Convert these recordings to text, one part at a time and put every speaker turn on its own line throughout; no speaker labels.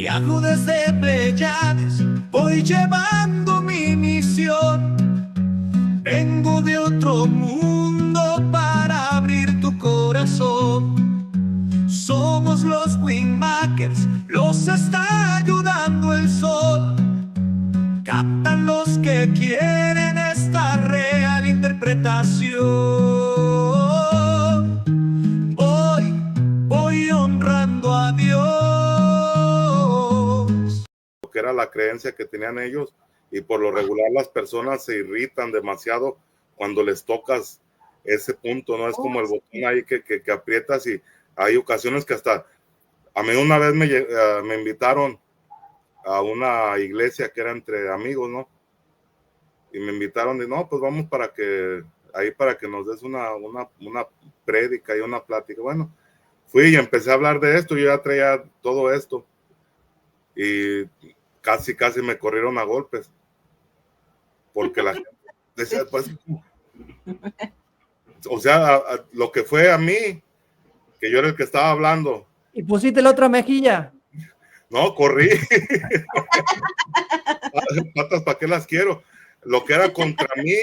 Viajo desde Pleiades, voy llevando mi misión. Vengo de otro mundo para abrir tu corazón. Somos los Wingmakers, los está ayudando el sol. Captan los que quieren esta real interpretación. Voy honrando a Dios.
Que era la creencia que tenían ellos, y por lo regular las personas se irritan demasiado cuando les tocas ese punto, ¿no? Es como el botón ahí que aprietas, y hay ocasiones que hasta a mí una vez me invitaron a una iglesia que era entre amigos, ¿no? Y me invitaron y no, pues vamos para que nos des una prédica y una plática. Bueno, fui y empecé a hablar de esto, yo ya traía todo esto y casi me corrieron a golpes porque la gente decía, pues, o sea, lo que fue a mí, que yo era el que estaba hablando.
¿Y pusiste la otra mejilla?
No, corrí. Patas, ¿para qué las quiero? Lo que era contra mí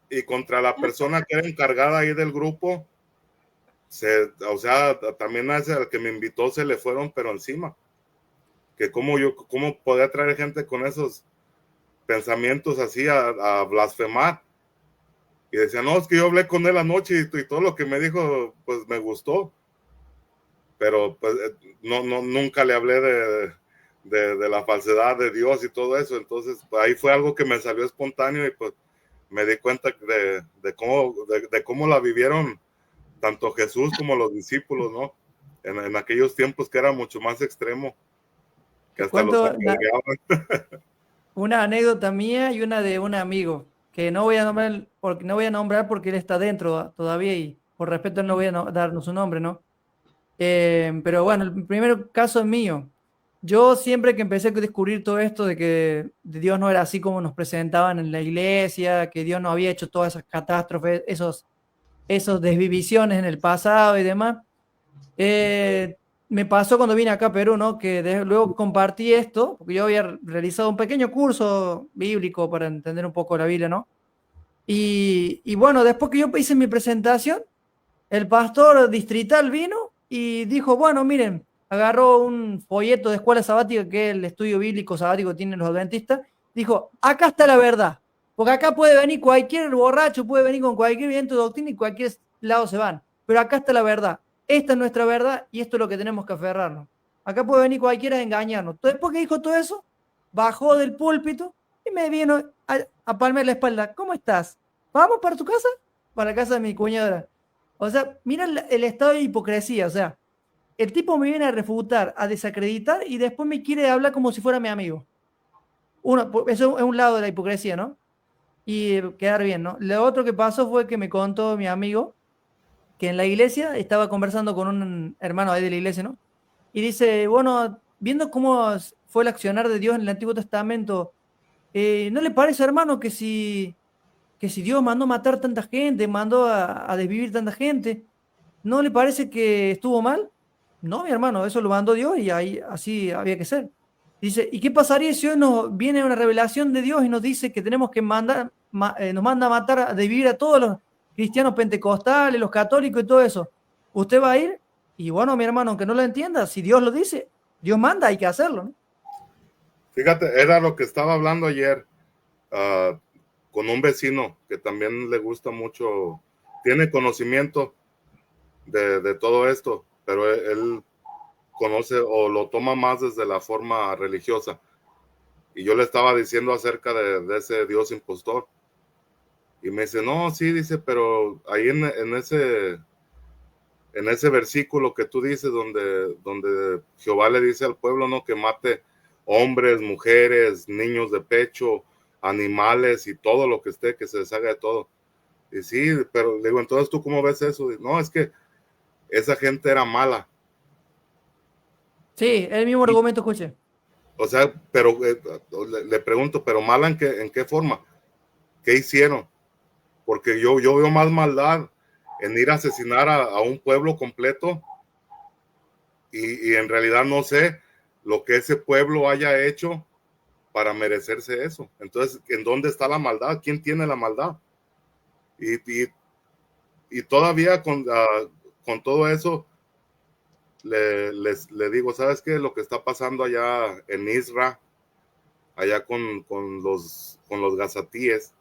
y contra la persona que era encargada ahí del grupo, o sea, también al que me invitó se le fueron, pero encima. Que cómo podía traer gente con esos pensamientos así a blasfemar. Y decía, no, es que yo hablé con él anoche y todo lo que me dijo, pues me gustó. Pero pues nunca le hablé de la falsedad de Dios y todo eso. Entonces pues, ahí fue algo que me salió espontáneo y pues me di cuenta de cómo la vivieron tanto Jesús como los discípulos, ¿no? En aquellos tiempos que era mucho más extremo, que hasta los apedreaban.
Una anécdota mía y una de un amigo que no voy a nombrar porque él está dentro todavía y por respeto no voy a darnos su nombre, ¿no? Pero bueno, el primer caso es mío. Yo siempre que empecé a descubrir todo esto de que Dios no era así como nos presentaban en la iglesia, que Dios no había hecho todas esas catástrofes, esos desvivisiones en el pasado y demás, me pasó cuando vine acá a Perú, ¿no? Que luego compartí esto, porque yo había realizado un pequeño curso bíblico para entender un poco la Biblia, ¿no? Y bueno, después que yo hice mi presentación, el pastor distrital vino y dijo, bueno, miren, agarró un folleto de escuela sabática, que es el estudio bíblico sabático que tienen los adventistas, dijo, acá está la verdad, porque acá puede venir cualquier borracho, puede venir con cualquier viento de doctrina y cualquier lado se van, pero acá está la verdad, esta es nuestra verdad y esto es lo que tenemos que aferrarnos. Acá puede venir cualquiera a engañarnos. Después que dijo todo eso, bajó del púlpito y me vino a palmear la espalda. ¿Cómo estás? ¿Vamos para tu casa? Para la casa de mi cuñada. O sea, mira el estado de hipocresía. O sea, el tipo me viene a refutar, a desacreditar y después me quiere hablar como si fuera mi amigo. Eso es un lado de la hipocresía, ¿no? Y quedar bien, ¿no? Lo otro que pasó fue que me contó mi amigo que en la iglesia estaba conversando con un hermano ahí de la iglesia, ¿no? Y dice, bueno, viendo cómo fue el accionar de Dios en el Antiguo Testamento, ¿no le parece, hermano, que si Dios mandó matar tanta gente, mandó a desvivir tanta gente, ¿no le parece que estuvo mal? No, mi hermano, eso lo mandó Dios y ahí así había que ser. Dice, ¿y qué pasaría si hoy nos viene una revelación de Dios y nos dice que tenemos que nos manda a matar, a desvivir a todos los cristianos pentecostales, los católicos y todo eso? ¿Usted va a ir? Y bueno, mi hermano, aunque no lo entienda, si Dios lo dice, Dios manda, hay que hacerlo, ¿no?
Fíjate, era lo que estaba hablando ayer con un vecino que también le gusta mucho, tiene conocimiento de todo esto, pero él conoce o lo toma más desde la forma religiosa. Y yo le estaba diciendo acerca de ese Dios impostor. Y me dice, no, sí, dice, pero ahí en ese versículo que tú dices, donde Jehová le dice al pueblo, no, que mate hombres, mujeres, niños de pecho, animales y todo lo que esté, que se deshaga de todo. Y sí, pero le digo, entonces ¿tú cómo ves eso? Y, no, es que esa gente era mala.
Sí, el mismo argumento escuché.
O sea, pero le pregunto, ¿pero mala en qué forma? ¿Qué hicieron? Porque yo veo más maldad en ir a asesinar a un pueblo completo y en realidad no sé lo que ese pueblo haya hecho para merecerse eso. Entonces, ¿en dónde está la maldad? ¿Quién tiene la maldad? Y todavía con todo eso, le digo, ¿sabes qué? Lo que está pasando allá en Israel, allá con los gazatíes,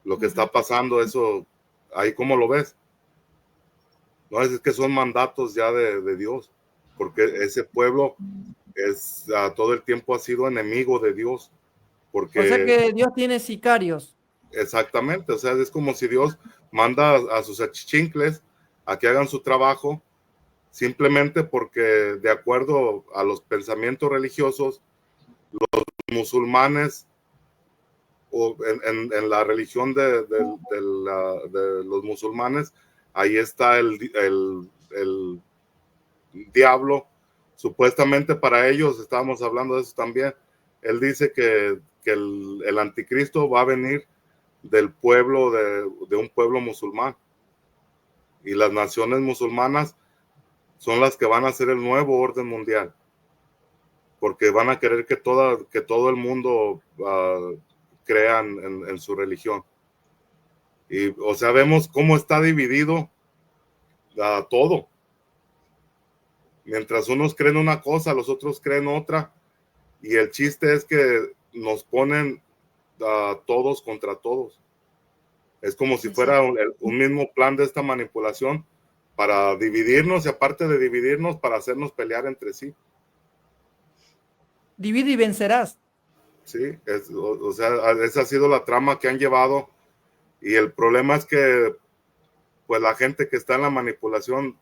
lo que está pasando, eso, ahí cómo lo ves. No, es que son mandatos ya de Dios, porque ese pueblo todo el tiempo ha sido enemigo de Dios,
O sea
porque
que Dios tiene sicarios.
exactamente, o sea, es como si Dios manda a sus achichincles a que hagan su trabajo, simplemente porque de acuerdo a los pensamientos religiosos, los musulmanes o en la religión de los musulmanes, ahí está el diablo. Supuestamente para ellos, estábamos hablando de eso también, él dice que el anticristo va a venir del pueblo, de un pueblo musulmán. Y las naciones musulmanas son las que van a hacer el nuevo orden mundial. Porque van a querer que todo el mundo crean en su religión. Y, o sea, vemos cómo está dividido todo. Mientras unos creen una cosa, los otros creen otra. Y el chiste es que nos ponen todos contra todos. Es como si fuera un mismo plan de esta manipulación para dividirnos y aparte de dividirnos, para hacernos pelear entre sí.
Divide y vencerás.
Sí, o sea, esa ha sido la trama que han llevado y el problema es que pues la gente que está en la manipulación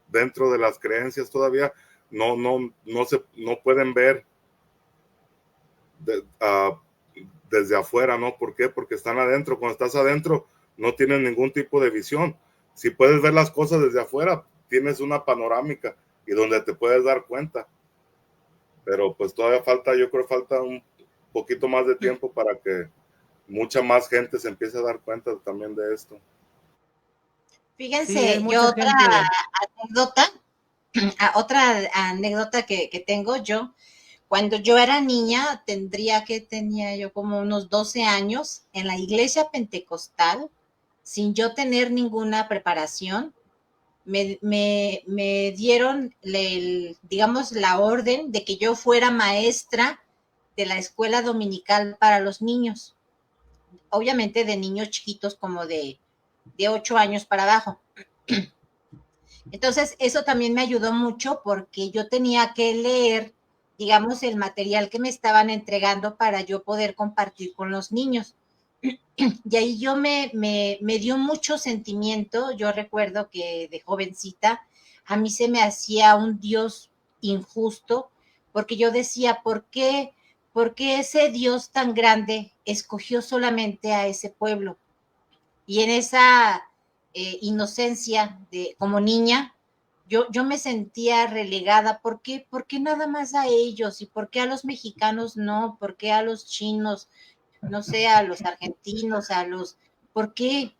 dentro de las creencias todavía no pueden ver desde afuera, ¿no? ¿Por qué? Porque están adentro. Cuando estás adentro no tienes ningún tipo de visión. Si puedes ver las cosas desde afuera, tienes una panorámica y donde te puedes dar cuenta. Pero pues todavía yo creo falta un poquito más de tiempo para que mucha más gente se empiece a dar cuenta también de esto.
Sí, hay
Fíjense, yo
mucha gente.
otra anécdota que tengo yo, cuando yo era niña, tenía yo como unos 12 años, en la iglesia pentecostal, sin yo tener ninguna preparación, me dieron, digamos, la orden de que yo fuera maestra de la escuela dominical para los niños, obviamente de niños chiquitos como de 8 años para abajo. Entonces, eso también me ayudó mucho porque yo tenía que leer, digamos, el material que me estaban entregando para yo poder compartir con los niños. Y ahí me dio mucho sentimiento. Yo recuerdo que de jovencita a mí se me hacía un Dios injusto porque yo decía, ¿por qué ese Dios tan grande escogió solamente a ese pueblo? Y en esa inocencia como niña, yo me sentía relegada. ¿Por qué nada más a ellos? ¿Y por qué a los mexicanos no? ¿Por qué a los chinos? No sé, a los argentinos, ¿por qué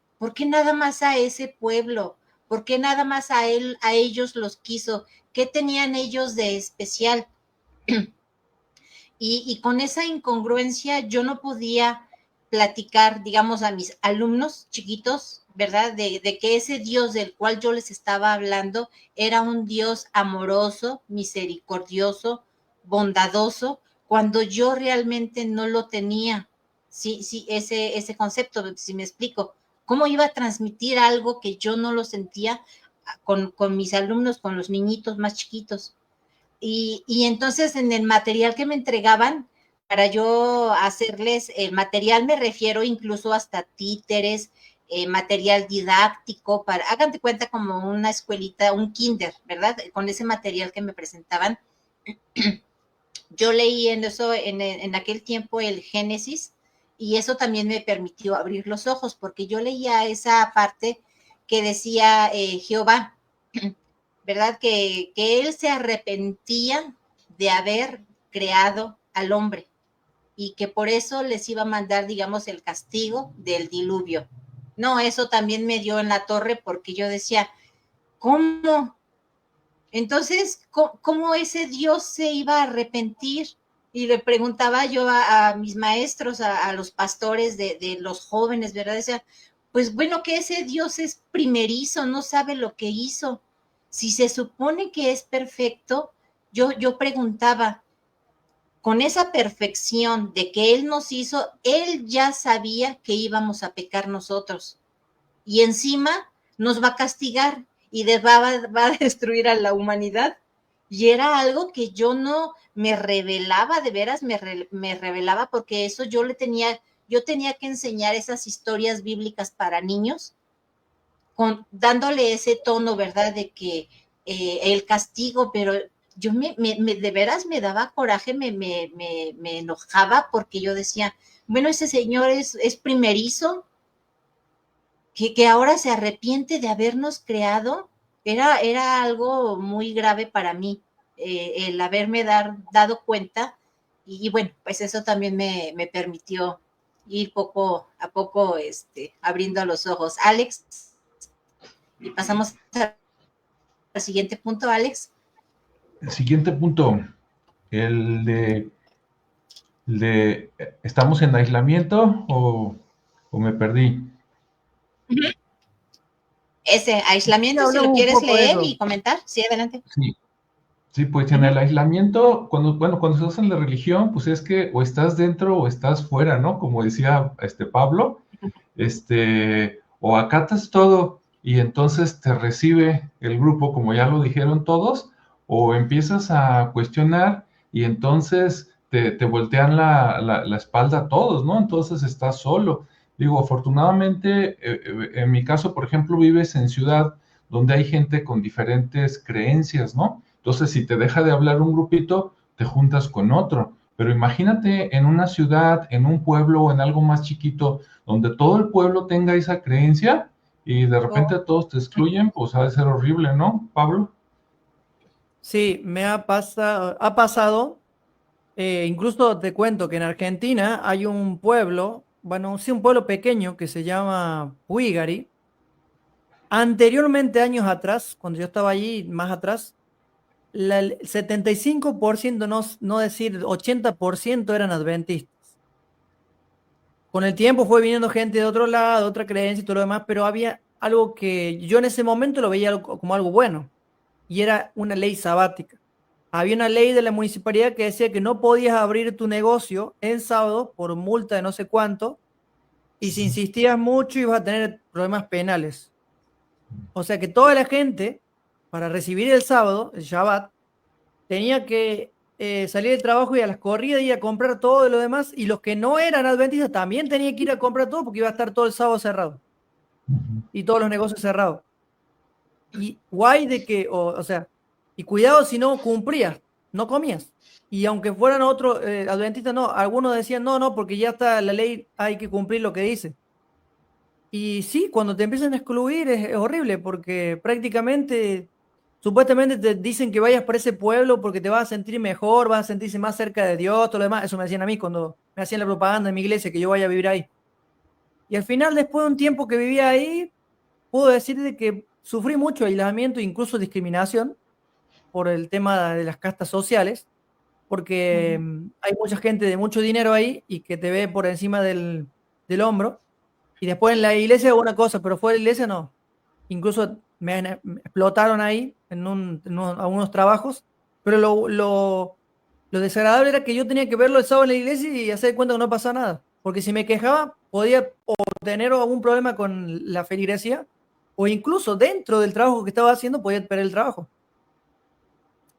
nada más a ese pueblo? ¿Por qué nada más a ellos los quiso? ¿Qué tenían ellos de especial? Y con esa incongruencia yo no podía platicar, digamos, a mis alumnos chiquitos, ¿verdad? De que ese Dios del cual yo les estaba hablando era un Dios amoroso, misericordioso, bondadoso, cuando yo realmente no lo tenía. Sí, ese concepto, si me explico. ¿Cómo iba a transmitir algo que yo no lo sentía con mis alumnos, con los niñitos más chiquitos? Y entonces en el material que me entregaban, para yo hacerles el material, me refiero incluso hasta títeres, material didáctico, hagan de cuenta como una escuelita, un kinder, ¿verdad? Con ese material que me presentaban. Yo leí en aquel tiempo el Génesis, y eso también me permitió abrir los ojos, porque yo leía esa parte que decía Jehová, ¿verdad? Que él se arrepentía de haber creado al hombre y que por eso les iba a mandar, digamos, el castigo del diluvio. No, eso también me dio en la torre porque yo decía, ¿cómo? Entonces, ¿cómo ese Dios se iba a arrepentir? Y le preguntaba yo a mis maestros, a los pastores de los jóvenes, ¿verdad? Decía, pues bueno, que ese Dios es primerizo, no sabe lo que hizo. Si se supone que es perfecto, yo preguntaba, con esa perfección de que Él nos hizo, Él ya sabía que íbamos a pecar nosotros. Y encima nos va a castigar y va a destruir a la humanidad. Y era algo que yo no me revelaba, de veras me revelaba, porque eso yo tenía que enseñar esas historias bíblicas para niños, dándole ese tono, ¿verdad? De que el castigo, pero yo de veras me daba coraje, me enojaba, porque yo decía, bueno, ese señor es primerizo, que ahora se arrepiente de habernos creado. Era algo muy grave para mí, el haberme dado cuenta, y bueno, pues eso también me permitió ir poco a poco abriendo los ojos. Alex, y pasamos al siguiente punto, Alex.
El siguiente punto, el de ¿estamos en aislamiento o me perdí?
Ese aislamiento, si lo quieres leer y comentar, sí, adelante.
Sí, pues en el aislamiento, cuando estás en la religión, pues es que o estás dentro o estás fuera, ¿no? Como decía Pablo, o acatas todo y entonces te recibe el grupo, como ya lo dijeron todos, o empiezas a cuestionar y entonces te voltean la espalda a todos, ¿no? Entonces estás solo. Digo, afortunadamente, en mi caso, por ejemplo, vives en ciudad donde hay gente con diferentes creencias, ¿no? Entonces, si te deja de hablar un grupito, te juntas con otro. Pero imagínate en una ciudad, en un pueblo o en algo más chiquito, donde todo el pueblo tenga esa creencia y de repente todos te excluyen, pues ha de ser horrible, ¿no, Pablo?
Sí, me ha pasado, incluso te cuento que en Argentina hay un pueblo, bueno, sí, un pueblo pequeño que se llama Puigari. Anteriormente, años atrás, cuando yo estaba allí, más atrás, el 75%, no decir 80%, eran adventistas. Con el tiempo fue viniendo gente de otro lado, otra creencia y todo lo demás, pero había algo que yo en ese momento lo veía como algo bueno, y era una ley sabática. Había una ley de la municipalidad que decía que no podías abrir tu negocio en sábado por multa de no sé cuánto, y si insistías mucho ibas a tener problemas penales. O sea que toda la gente, para recibir el sábado, el Shabbat, tenía que salir del trabajo y a las corridas ir a comprar todo lo demás, y los que no eran adventistas también tenían que ir a comprar todo porque iba a estar todo el sábado cerrado y todos los negocios cerrados. Y guay de que, o sea, y cuidado si no cumplías, no comías. Y aunque fueran otros adventistas, no, algunos decían, no, no, porque ya está la ley, hay que cumplir lo que dice. Y sí, cuando te empiezan a excluir es horrible, porque prácticamente, supuestamente te dicen que vayas para ese pueblo porque te vas a sentir mejor, vas a sentirse más cerca de Dios, todo lo demás. Eso me decían a mí cuando me hacían la propaganda en mi iglesia, que yo vaya a vivir ahí. Y al final, después de un tiempo que vivía ahí, puedo decir de que sufrí mucho aislamiento, incluso discriminación, por el tema de las castas sociales, porque hay mucha gente de mucho dinero ahí y que te ve por encima del hombro. Y después en la iglesia una cosa, pero fuera de la iglesia no. Incluso me explotaron ahí algunos trabajos, pero lo desagradable era que yo tenía que verlo el sábado en la iglesia y hacer cuenta que no pasaba nada. Porque si me quejaba, podía o tener algún problema con la feligresía, o incluso dentro del trabajo que estaba haciendo podía perder el trabajo.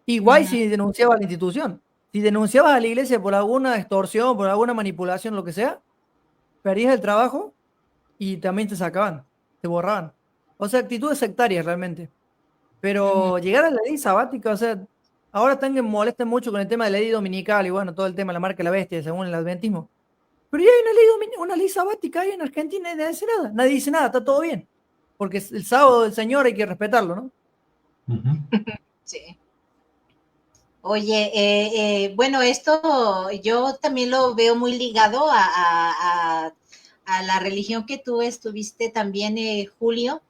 Igual si denunciaba a la institución. Si denunciabas a la iglesia por alguna extorsión, por alguna manipulación, lo que sea, perdías el trabajo y también te sacaban, te borraban. O sea, actitudes sectarias realmente. Pero llegar a la ley sabática, o sea, ahora están que molestan mucho con el tema de la ley dominical y bueno, todo el tema de la marca de la bestia, según el adventismo. Pero ya hay una ley sabática ahí en Argentina y nadie dice nada. Nadie dice nada, está todo bien. Porque es el sábado del Señor, hay que respetarlo, ¿no?
Sí. Oye, bueno, esto yo también lo veo muy ligado a la religión que tú estuviste también, Julio,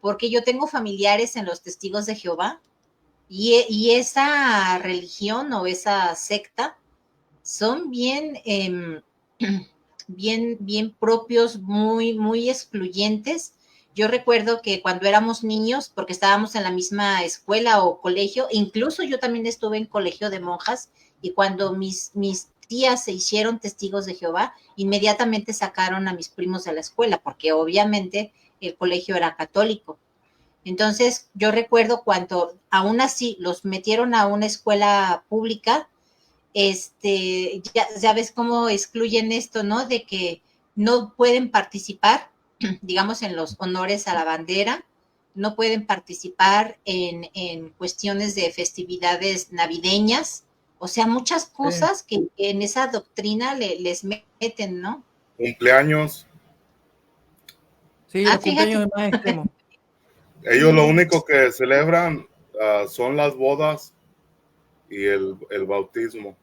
porque yo tengo familiares en los Testigos de Jehová Y esa religión o esa secta son bien, bien propios, muy excluyentes. Yo recuerdo que cuando éramos niños, porque estábamos en la misma escuela o colegio, incluso yo también estuve en colegio de monjas, y cuando mis tías se hicieron testigos de Jehová, inmediatamente sacaron a mis primos de la escuela, porque obviamente el colegio era católico. Entonces, yo recuerdo cuando aún así los metieron a una escuela pública, ya ves cómo excluyen esto, ¿no? De que no pueden participar, digamos, en los honores a la bandera, no pueden participar en cuestiones de festividades navideñas, o sea, muchas cosas que en esa doctrina les meten, ¿no?
Cumpleaños.
Sí,
Ah,
los cumpleaños
fíjate.
es más extremo.
Ellos lo único que celebran son las bodas y el bautismo.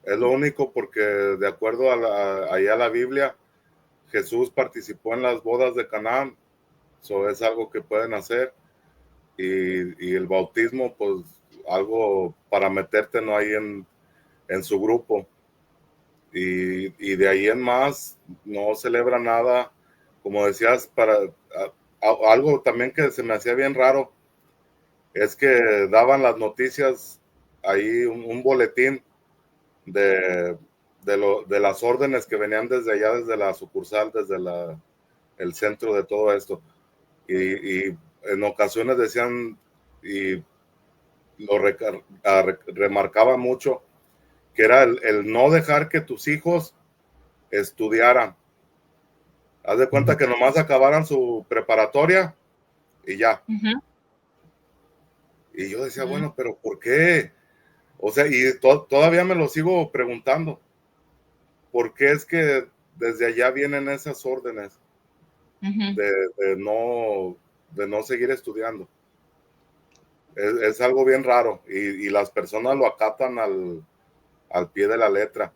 Es lo único porque de acuerdo allá a la Biblia, Jesús participó en las bodas de Canaán. Eso es algo que pueden hacer. Y el bautismo, pues algo para meterte no ahí en su grupo. Y de ahí en más no celebra nada. Como decías, algo también que se me hacía bien raro es que daban las noticias ahí, un boletín de las órdenes que venían desde allá, desde la sucursal, desde el centro de todo esto. Y en ocasiones decían, y lo remarcaba mucho, que era el no dejar que tus hijos estudiaran. Haz de cuenta que nomás acabaran su preparatoria y ya.
Uh-huh.
Y yo decía, bueno, pero ¿por qué? O sea, y todavía me lo sigo preguntando. ¿Por qué es que desde allá vienen esas órdenes
Uh-huh.
de no seguir estudiando? Es algo bien raro y las personas lo acatan al pie de la letra.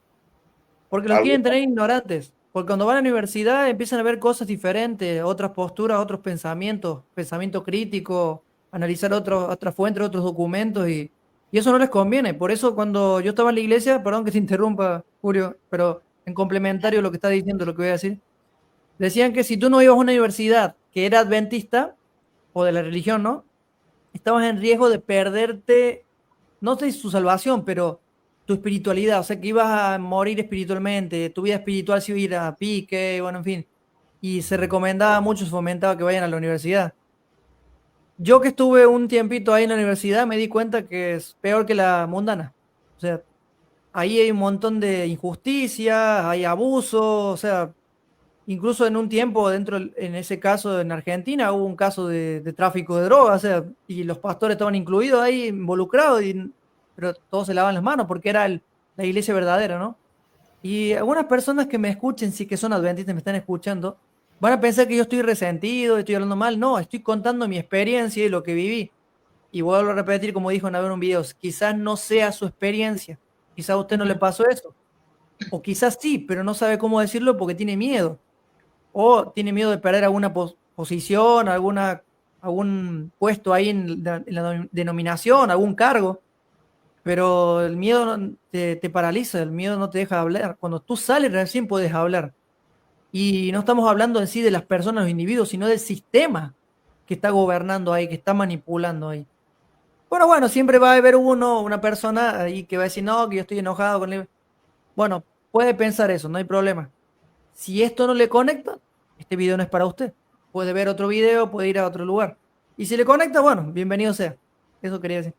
Porque los quieren tener ignorantes. Porque cuando van a la universidad empiezan a ver cosas diferentes, otras posturas, otros pensamientos, pensamiento crítico, analizar otras fuentes, otros documentos y eso no les conviene. Por eso cuando yo estaba en la iglesia, perdón que te interrumpa, Julio, pero en complementario a lo que está diciendo, lo que voy a decir, decían que si tú no ibas a una universidad que era adventista o de la religión, ¿no? Estabas en riesgo de perderte, no sé si su salvación, pero tu espiritualidad, o sea que ibas a morir espiritualmente, tu vida espiritual se iba a ir a pique, bueno, en fin. Y se recomendaba mucho, se fomentaba que vayan a la universidad. Yo que estuve un tiempito ahí en la universidad me di cuenta que es peor que la mundana. O sea, ahí hay un montón de injusticias, hay abuso, o sea, incluso en un tiempo, en ese caso en Argentina, hubo un caso de tráfico de drogas, o sea, y los pastores estaban incluidos ahí, involucrados, pero todos se lavan las manos porque era la iglesia verdadera, ¿no? Y algunas personas que me escuchen, sí que son adventistas, me están escuchando, van a pensar que yo estoy resentido, estoy hablando mal. No, estoy contando mi experiencia y lo que viví. Y vuelvo a repetir, como dijo en un video, quizás no sea su experiencia, quizás a usted no le pasó eso, o quizás sí, pero no sabe cómo decirlo porque tiene miedo o tiene miedo de perder alguna posición, algún puesto ahí en la denominación, algún cargo, pero el miedo te paraliza, el miedo no te deja hablar. Cuando tú sales recién puedes hablar. Y no estamos hablando en sí de las personas, los individuos, sino del sistema que está gobernando ahí, que está manipulando ahí. Bueno, siempre va a haber una persona ahí que va a decir, no, que yo estoy enojado con él. Bueno, puede pensar eso, no hay problema. Si esto no le conecta, este video no es para usted. Puede ver otro video, puede ir a otro lugar. Y si le conecta, bueno, bienvenido sea. Eso quería decir.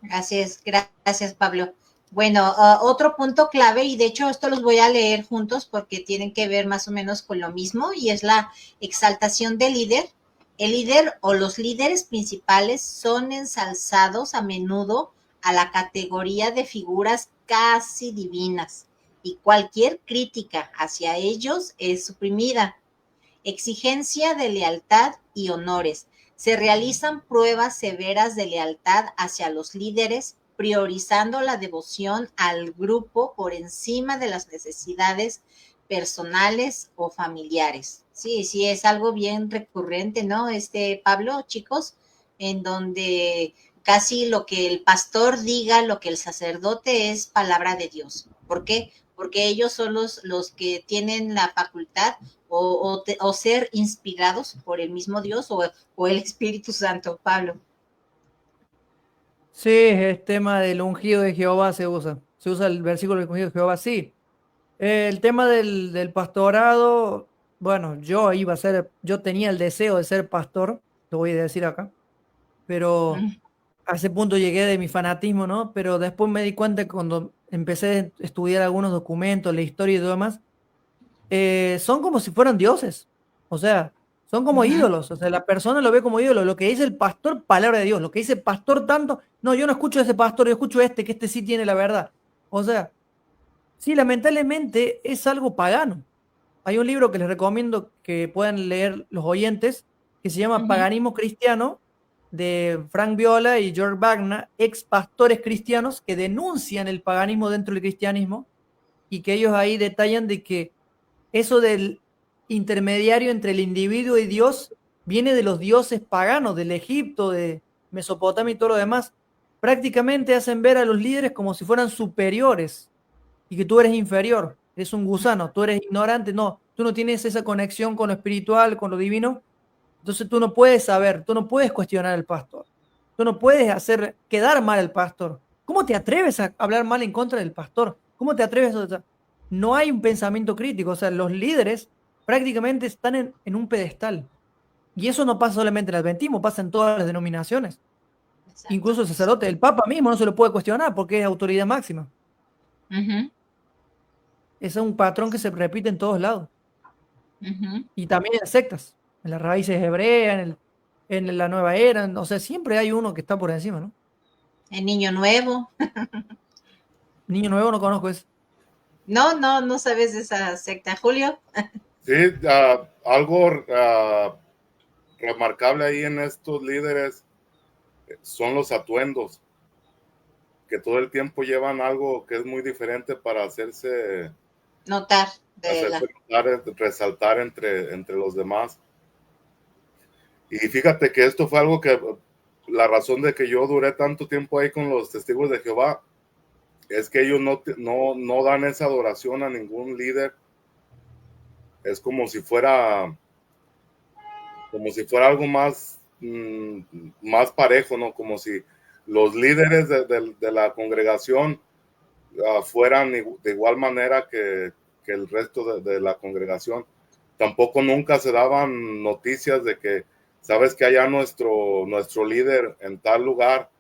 Gracias, Pablo. Bueno, otro punto clave, y de hecho esto los voy a leer juntos porque tienen que ver más o menos con lo mismo, y es la exaltación del líder. El líder o los líderes principales son ensalzados a menudo a la categoría de figuras casi divinas, y cualquier crítica hacia ellos es suprimida. Exigencia de lealtad y honores. Se realizan pruebas severas de lealtad hacia los líderes, priorizando la devoción al grupo por encima de las necesidades personales o familiares. Sí, sí, es algo bien recurrente, ¿no? Pablo, chicos, en donde casi lo que el pastor diga, lo que el sacerdote es palabra de Dios. ¿Por qué? Porque ellos son los que tienen la facultad o ser inspirados por el mismo Dios o el Espíritu Santo, Pablo.
Sí, es tema del ungido de Jehová se usa el versículo del ungido de Jehová, sí. El tema del pastorado, bueno, yo tenía el deseo de ser pastor, lo voy a decir acá, pero
Mm,
a ese punto llegué de mi fanatismo, ¿no? Pero después me di cuenta que cuando empecé a estudiar algunos documentos, la historia y demás, son como si fueran dioses. O sea, son como
ujú.
ídolos. O sea, la persona lo ve como ídolo. Lo que dice el pastor, palabra de Dios. Lo que dice el pastor tanto, no, yo no escucho a ese pastor, yo escucho a que este sí tiene la verdad. O sea, sí, lamentablemente es algo pagano. Hay un libro que les recomiendo que puedan leer los oyentes, que se llama
Ujú,
Paganismo Cristiano, de Frank Viola y George Wagner, ex pastores cristianos que denuncian el paganismo dentro del cristianismo y que ellos ahí detallan de que eso del intermediario entre el individuo y Dios viene de los dioses paganos, del Egipto, de Mesopotamia y todo lo demás. Prácticamente hacen ver a los líderes como si fueran superiores y que tú eres inferior, eres un gusano, tú eres ignorante, no, tú no tienes esa conexión con lo espiritual, con lo divino, entonces tú no puedes saber, tú no puedes cuestionar al pastor, tú no puedes hacer quedar mal al pastor. ¿Cómo te atreves a hablar mal en contra del pastor? ¿Cómo te atreves a... No hay un pensamiento crítico, o sea, los líderes prácticamente están en un pedestal. Y eso no pasa solamente en el adventismo, pasa en todas las denominaciones.
exacto.
Incluso el sacerdote, el papa mismo no se lo puede cuestionar porque es autoridad máxima.
Ujú,
Ese es un patrón que se repite en todos lados.
ujú.
Y también en sectas, en las raíces hebreas, en la nueva era, o sea, siempre hay uno que está por encima, ¿no?
El niño nuevo.
Niño nuevo no conozco eso.
No, no, no sabes de esa secta, Julio.
Sí, algo remarcable ahí en estos líderes son los atuendos, que todo el tiempo llevan algo que es muy diferente para
Notar de
hacerse
la.
notar, resaltar entre los demás. Y fíjate que esto fue algo que la razón de que yo duré tanto tiempo ahí con los testigos de Jehová es que ellos no dan esa adoración a ningún líder. Es como si fuera algo más, más parejo, ¿no? Como si los líderes de la congregación fueran de igual manera que el resto de la congregación. Tampoco nunca se daban noticias de que, sabes que allá nuestro líder en tal lugar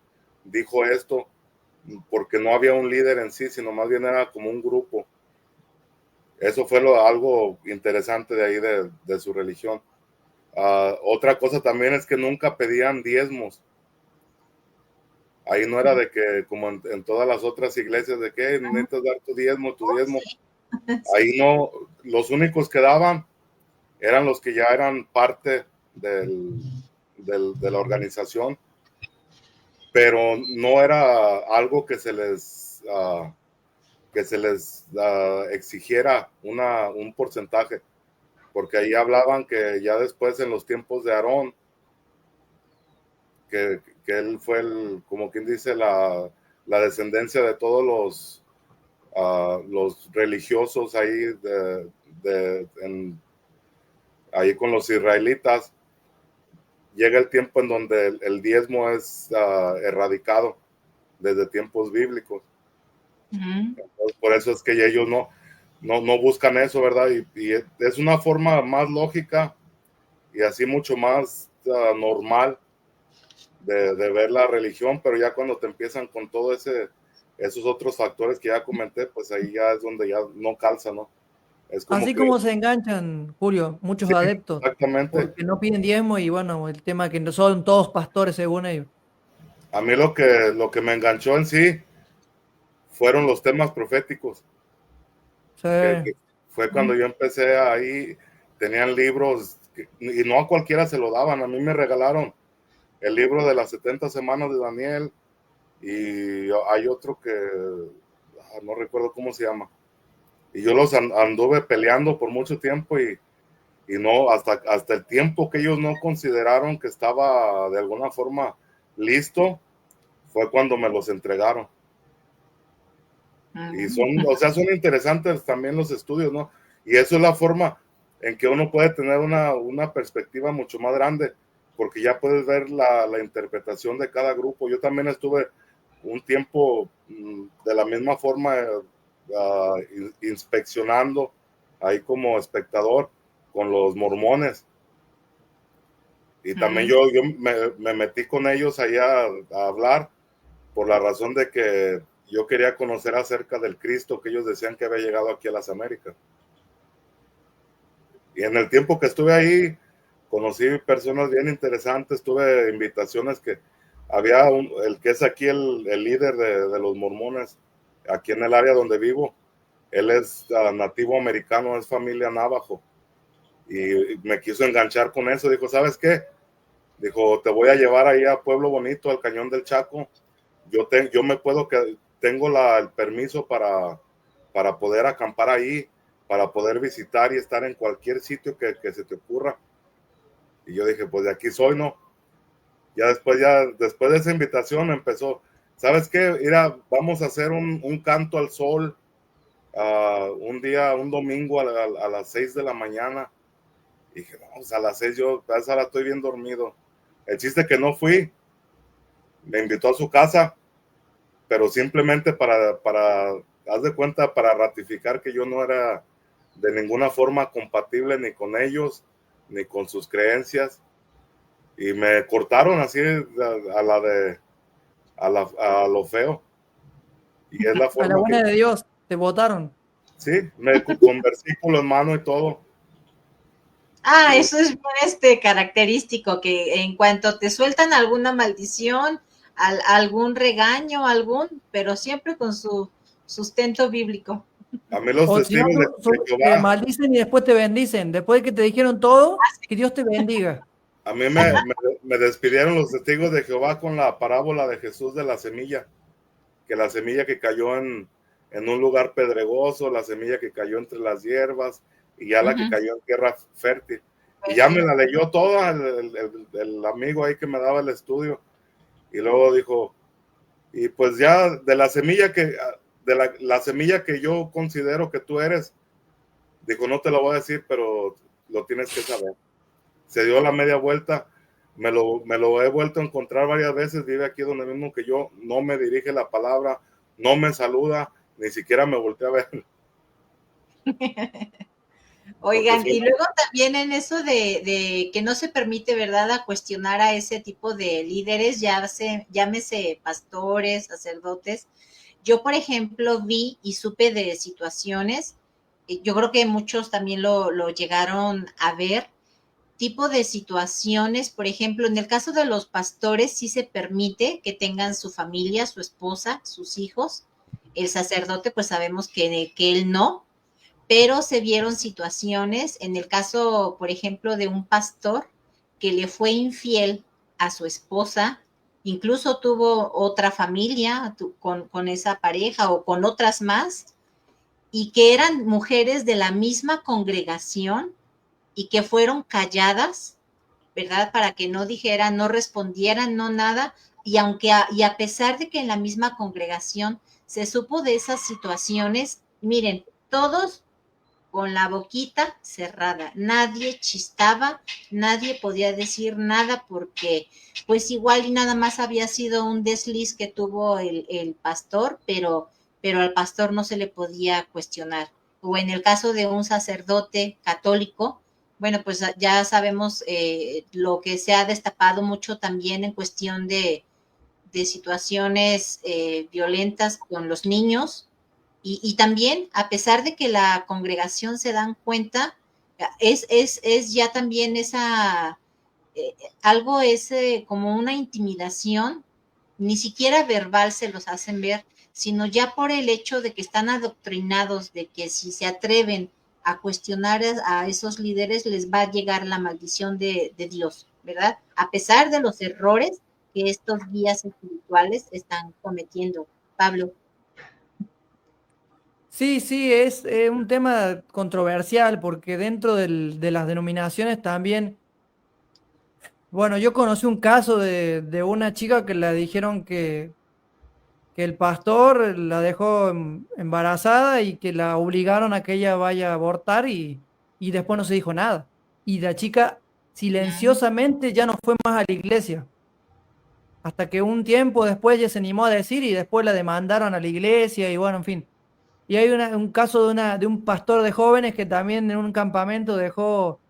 dijo esto, porque no había un líder en sí, sino más bien era como un grupo. Eso fue algo interesante de ahí de su religión. Otra cosa también es que nunca pedían diezmos. Ahí no era de que, como en todas las otras iglesias, de que necesitas dar tu diezmo, tu
Oh,
diezmo.
sí,
Ahí
sí.
no, los únicos que daban eran los que ya eran parte de la organización, pero no era algo que se les exigiera un porcentaje, porque ahí hablaban que ya después en los tiempos de Aarón, que él fue como quien dice, la descendencia de todos los religiosos ahí ahí con los israelitas, llega el tiempo en donde el diezmo es erradicado desde tiempos bíblicos.
Ujú.
Entonces, por eso es que ellos no buscan eso, ¿verdad? Y es una forma más lógica y así mucho más normal de ver la religión, pero ya cuando te empiezan con esos otros factores que ya comenté, pues ahí ya es donde ya no calza, ¿no? Es como
Así
que,
como se enganchan, Julio, muchos
sí,
adeptos,
exactamente.
porque no piden diezmo y bueno, el tema que no son todos pastores según ellos.
A mí lo que me enganchó en sí fueron los temas proféticos,
Sí.
que fue cuando yo empecé ahí, tenían libros, y no a cualquiera se lo daban, a mí me regalaron el libro de las 70 semanas de Daniel, y hay otro que no recuerdo cómo se llama, y yo los anduve peleando por mucho tiempo, y no, hasta el tiempo que ellos no consideraron que estaba de alguna forma listo, fue cuando me los entregaron. Y son interesantes también los estudios, ¿no? Y eso es la forma en que uno puede tener una perspectiva mucho más grande, porque ya puedes ver la interpretación de cada grupo. Yo también estuve un tiempo de la misma forma inspeccionando ahí como espectador con los mormones. Y también yo me metí con ellos allá a hablar por la razón de que yo quería conocer acerca del Cristo que ellos decían que había llegado aquí a las Américas. Y en el tiempo que estuve ahí, conocí personas bien interesantes, tuve invitaciones que había el que es aquí el líder de los mormones, aquí en el área donde vivo, él es nativo americano, es familia Navajo, y me quiso enganchar con eso, dijo, ¿sabes qué? Dijo, te voy a llevar ahí a Pueblo Bonito, al Cañón del Chaco, yo me puedo, tengo el permiso para poder acampar ahí, para poder visitar y estar en cualquier sitio que se te ocurra. Y yo dije, pues de aquí soy, ¿no? Ya después de esa invitación empezó, ¿sabes qué? Mira, vamos a hacer un canto al sol un domingo a las 6 de la mañana. Y dije, vamos, a las 6 yo a esa hora estoy bien dormido. El chiste que no fui, me invitó a su casa, pero simplemente haz de cuenta, para ratificar que yo no era de ninguna forma compatible ni con ellos, ni con sus creencias. Y me cortaron así a lo feo. Y es la
A la
forma
buena de Dios, te votaron.
sí, con versículo en mano y todo.
Eso es bien característico, que en cuanto te sueltan alguna maldición, algún regaño, pero siempre con su sustento bíblico.
A mí los
O si no,
testigos de
te
Jehová,
maldicen y después te bendicen. Después de que te dijeron todo, que Dios te bendiga.
a mí me despidieron los testigos de Jehová con la parábola de Jesús de la semilla, que la semilla que cayó en un lugar pedregoso, la semilla que cayó entre las hierbas, y ya la que cayó en tierra fértil. Y ya me la leyó toda el amigo ahí que me daba el estudio. Y luego dijo, y pues ya de la semilla la semilla que yo considero que tú eres, dijo, no te lo voy a decir, pero lo tienes que saber. Se dio la media vuelta, me lo he vuelto a encontrar varias veces, vive aquí donde mismo que yo, no me dirige la palabra, no me saluda, ni siquiera me voltea a ver.
Oigan, y luego también en eso de que no se permite, ¿verdad?, a cuestionar a ese tipo de líderes, llámese pastores, sacerdotes. Yo, por ejemplo, vi y supe de situaciones, yo creo que muchos también lo llegaron a ver, tipo de situaciones, por ejemplo, en el caso de los pastores sí se permite que tengan su familia, su esposa, sus hijos. El sacerdote, pues sabemos que él no, pero se vieron situaciones, en el caso, por ejemplo, de un pastor que le fue infiel a su esposa, incluso tuvo otra familia con esa pareja o con otras más, y que eran mujeres de la misma congregación y que fueron calladas, ¿verdad? Para que no dijeran, no respondieran, no nada, y a pesar de que en la misma congregación se supo de esas situaciones, miren, todos con la boquita cerrada, nadie chistaba, nadie podía decir nada porque pues igual y nada más había sido un desliz que tuvo el pastor, pero al pastor no se le podía cuestionar. O en el caso de un sacerdote católico, bueno, pues ya sabemos lo que se ha destapado mucho también en cuestión de situaciones violentas con los niños, y también, a pesar de que la congregación se dan cuenta, es ya también algo como una intimidación, ni siquiera verbal se los hacen ver, sino ya por el hecho de que están adoctrinados de que si se atreven a cuestionar a esos líderes, les va a llegar la maldición de Dios, ¿verdad? A pesar de los errores que estos guías espirituales están cometiendo. Pablo.
Sí, sí, es un tema controversial porque dentro de las denominaciones también, bueno, yo conocí un caso de una chica que le dijeron que el pastor la dejó embarazada y que la obligaron a que ella vaya a abortar y después no se dijo nada. Y la chica silenciosamente ya no fue más a la iglesia, hasta que un tiempo después ella se animó a decir y después la demandaron a la iglesia y bueno, en fin. Y hay un caso de un pastor de jóvenes que también en un campamento dejó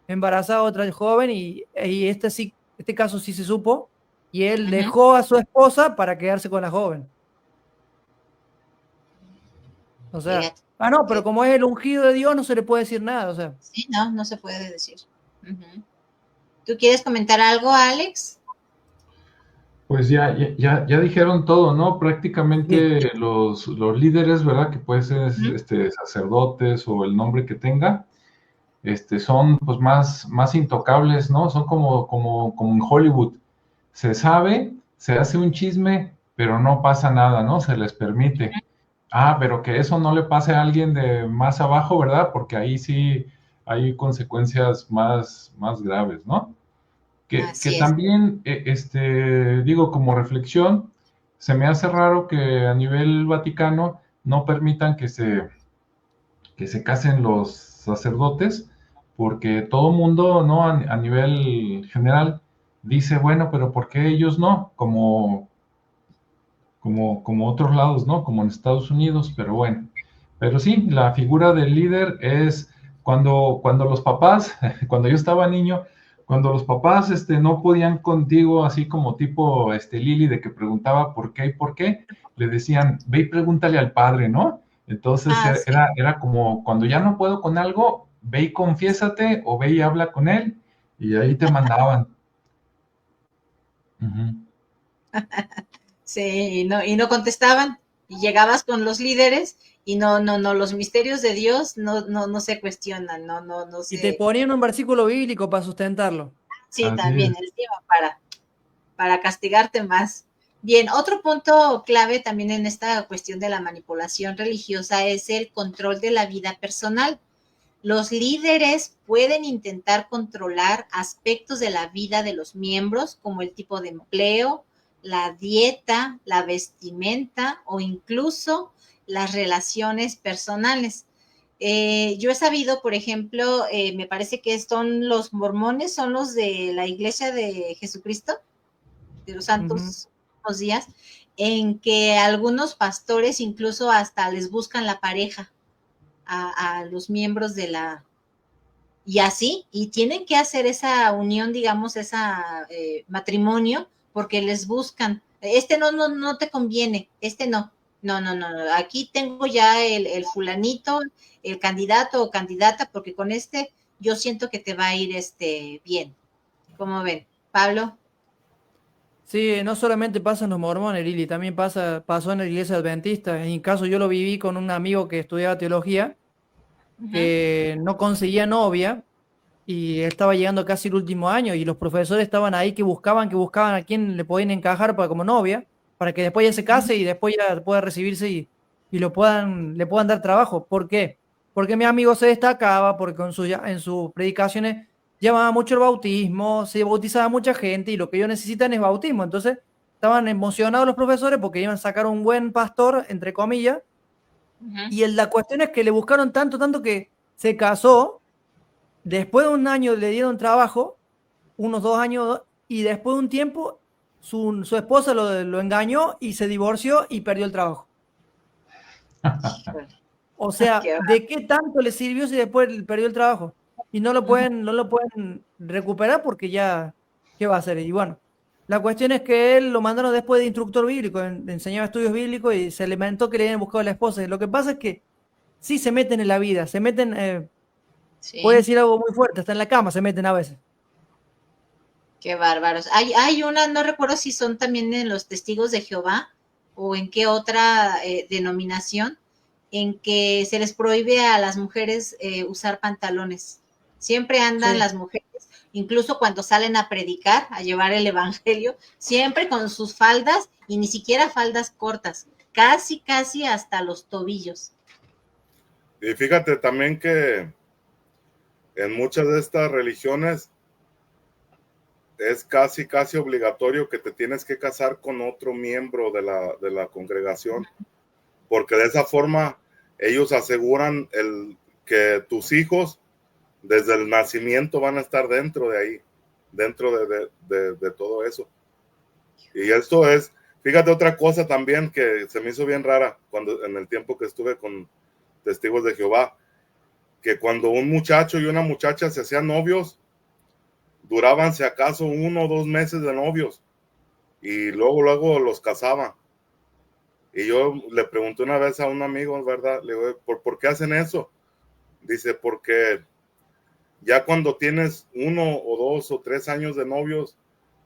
embarazada a otra joven y este, sí, este caso sí se supo y él
Ujú.
dejó a su esposa para quedarse con la joven. O sea,
Fíjate.
no, pero
que-
como es el ungido de Dios no se le puede decir nada, o sea.
Sí, no, no se puede decir. Ujú. ¿Tú quieres comentar algo, Alex?
Pues ya dijeron todo, ¿no?
Sí.
Prácticamente los líderes, ¿verdad? Que pueden ser
Ujú.
sacerdotes o el nombre que tenga, son pues más intocables, ¿no? Son como en Hollywood. Se sabe, se hace un chisme, pero no pasa nada, ¿no? Se les permite. Ah, pero que eso no le pase a alguien de más abajo, ¿verdad? Porque ahí sí hay consecuencias más graves, ¿no? Que
Así es.
también, digo, como reflexión, se me hace raro que a nivel Vaticano no permitan que se casen los sacerdotes, porque todo mundo, ¿no? A nivel general dice, bueno, pero ¿por qué ellos no? Como otros lados, ¿no? Como en Estados Unidos, pero bueno. Pero sí, la figura del líder es cuando los papás, cuando yo estaba niño, cuando los papás no podían contigo, así como tipo Lili, de que preguntaba por qué y por qué, le decían, ve y pregúntale al padre, ¿no? Entonces
Ah, sí.
era como cuando ya no puedo con algo, ve y confiésate o ve y habla con él, y ahí te mandaban. Ujú.
Sí, y no contestaban. Y llegabas con los líderes y no, los misterios de Dios no se cuestionan, no
Y te
se.
ponían un versículo bíblico para sustentarlo.
Sí,
Así
también,
es.
encima para castigarte más. Bien, otro punto clave también en esta cuestión de la manipulación religiosa es el control de la vida personal. Los líderes pueden intentar controlar aspectos de la vida de los miembros, como el tipo de empleo, la dieta, la vestimenta o incluso las relaciones personales. Yo he sabido, por ejemplo, me parece que son los mormones, son los de la Iglesia de Jesucristo, de los
Ujú.
santos días, en que algunos pastores incluso hasta les buscan la pareja a los miembros de la, y así, y tienen que hacer esa unión, digamos, esa matrimonio, porque les buscan, no te conviene, no, aquí tengo ya el fulanito, el candidato o candidata, porque con yo siento que te va a ir bien. ¿Cómo ven? Pablo.
Sí, no solamente pasa en los mormones, Lili, también pasó en la iglesia adventista. En mi caso, yo lo viví con un amigo que estudiaba teología,
Uh-huh.
que no conseguía novia y estaba llegando casi el último año y los profesores estaban ahí que buscaban a quién le podían encajar para como novia, para que después ya se case y después ya pueda recibirse y le puedan dar trabajo. ¿Por qué? Porque mi amigo se destacaba, porque en sus predicaciones llamaba mucho el bautismo, se bautizaba mucha gente y lo que ellos necesitan es bautismo. Entonces estaban emocionados los profesores porque iban a sacar un buen pastor, entre comillas,
Uh-huh.
y la cuestión es que le buscaron tanto que se casó. Después de un año le dieron trabajo, unos 2 años, y después de un tiempo su esposa lo engañó y se divorció y perdió el trabajo. O sea,
Qué
¿de qué tanto le sirvió si después perdió el trabajo? Y no lo pueden recuperar porque ya, ¿qué va a hacer? Y bueno, la cuestión es que él lo mandaron después de instructor bíblico, enseñaba estudios bíblicos y se le lamentó que le habían buscado a la esposa. Y lo que pasa es que sí se meten en la vida, se meten, puede
Sí,
decir algo muy fuerte, hasta en la cama se meten a veces.
qué bárbaros. Hay una, no recuerdo si son también en los testigos de Jehová o en qué otra denominación, en que se les prohíbe a las mujeres usar pantalones. Siempre andan
Sí.
las mujeres, incluso cuando salen a predicar, a llevar el evangelio, siempre con sus faldas y ni siquiera faldas cortas, casi hasta los tobillos.
Y fíjate también que en muchas de estas religiones es casi obligatorio que te tienes que casar con otro miembro de la congregación, porque de esa forma ellos aseguran que tus hijos desde el nacimiento van a estar dentro de ahí, dentro de todo eso. Y esto es, fíjate otra cosa también que se me hizo bien rara en el tiempo que estuve con Testigos de Jehová, que cuando un muchacho y una muchacha se hacían novios, duraban si acaso 1 o 2 meses de novios y luego los casaban. Y yo le pregunté una vez a un amigo, ¿verdad? Le digo, ¿por qué hacen eso? Dice, porque ya cuando tienes 1 o 2 o 3 años de novios,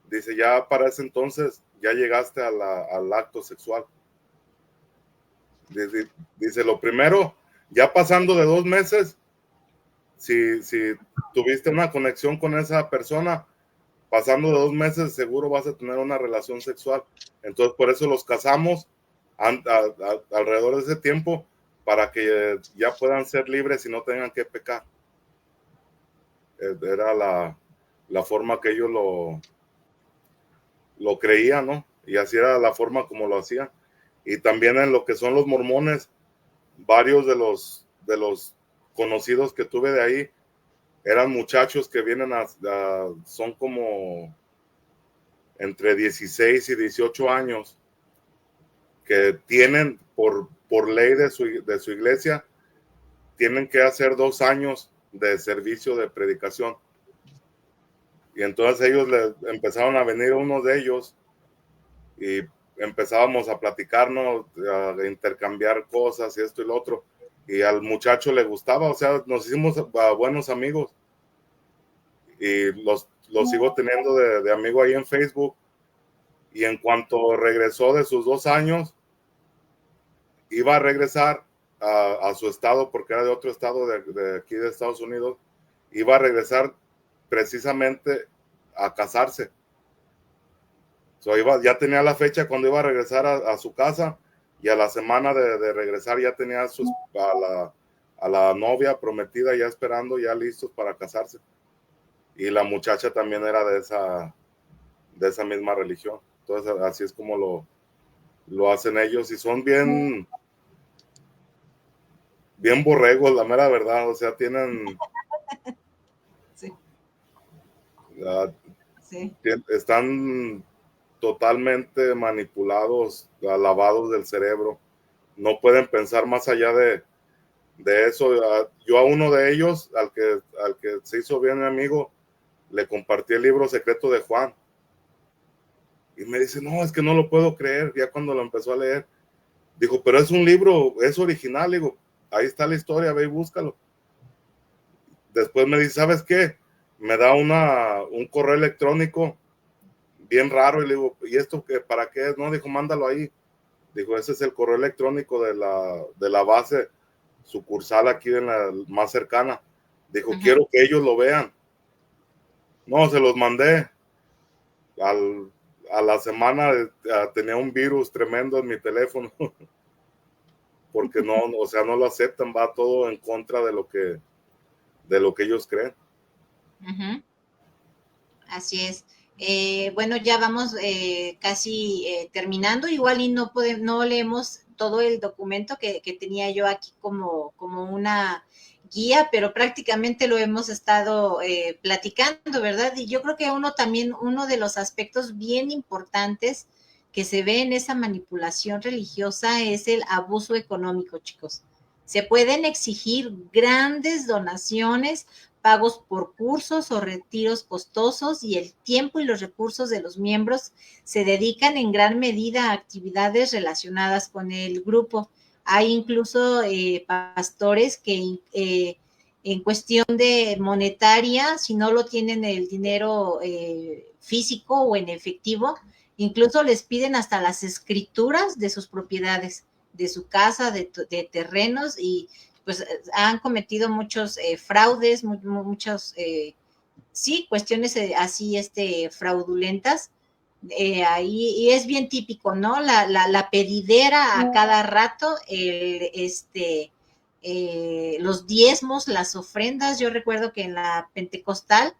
dice, ya para ese entonces ya llegaste al acto sexual. Dice, lo primero, ya pasando de 2 meses, si tuviste una conexión con esa persona, pasando de 2 meses seguro vas a tener una relación sexual. Entonces por eso los casamos alrededor de ese tiempo, para que ya puedan ser libres y no tengan que pecar. Era la forma que ellos lo creían, ¿no? Y así era la forma como lo hacían. Y también en lo que son los mormones, varios de los conocidos que tuve de ahí eran muchachos que vienen son como entre 16 y 18 años, que tienen por ley de su iglesia, tienen que hacer 2 años de servicio de predicación. Y entonces ellos empezaron a venir unos de ellos y empezábamos a platicarnos, a intercambiar cosas y esto y lo otro. Y al muchacho le gustaba, o sea, nos hicimos buenos amigos. Y los sigo teniendo de amigo ahí en Facebook. Y en cuanto regresó de sus 2 años, iba a regresar a su estado, porque era de otro estado de aquí de Estados Unidos. Iba a regresar precisamente a casarse. Ya tenía la fecha cuando iba a regresar a su casa, y a la semana de regresar ya tenía a la novia prometida ya esperando, ya listos para casarse. Y la muchacha también era de esa misma religión. Entonces así es como lo hacen ellos, y son bien borregos, la mera verdad. O sea, tienen...
Sí.
Sí. Están totalmente manipulados, lavados del cerebro. No pueden pensar más allá de eso. Yo a uno de ellos, al que se hizo bien mi amigo, le compartí el libro secreto de Juan. Y me dice, no, es que no lo puedo creer. Ya cuando lo empezó a leer, dijo, pero es un libro, es original. Digo, ahí está la historia, ve y búscalo. Después me dice, ¿sabes qué? Me da un correo electrónico bien raro, y le digo, ¿y esto para qué es? No, dijo, mándalo ahí. Dijo, ese es el correo electrónico de la base sucursal aquí en la más cercana. Dijo, quiero que ellos lo vean. No, se los mandé. A la semana tenía un virus tremendo en mi teléfono. Porque no, o sea, no lo aceptan, va todo en contra de lo que ellos creen.
Así es. Bueno, ya vamos casi terminando. Igual y no leemos todo el documento que tenía yo aquí como una guía, pero prácticamente lo hemos estado platicando, ¿verdad? Y yo creo que uno de los aspectos bien importantes que se ve en esa manipulación religiosa es el abuso económico, chicos. Se pueden exigir grandes donaciones, pagos por cursos o retiros costosos, y el tiempo y los recursos de los miembros se dedican en gran medida a actividades relacionadas con el grupo. Hay incluso pastores que en cuestión de monetaria, si no lo tienen el dinero físico o en efectivo, incluso les piden hasta las escrituras de sus propiedades, de su casa, de terrenos, y pues han cometido muchos fraudes, muchos, sí, cuestiones así, fraudulentas. Ahí, y es bien típico, ¿no? La pedidera a cada rato, los diezmos, las ofrendas. Yo recuerdo que en la Pentecostal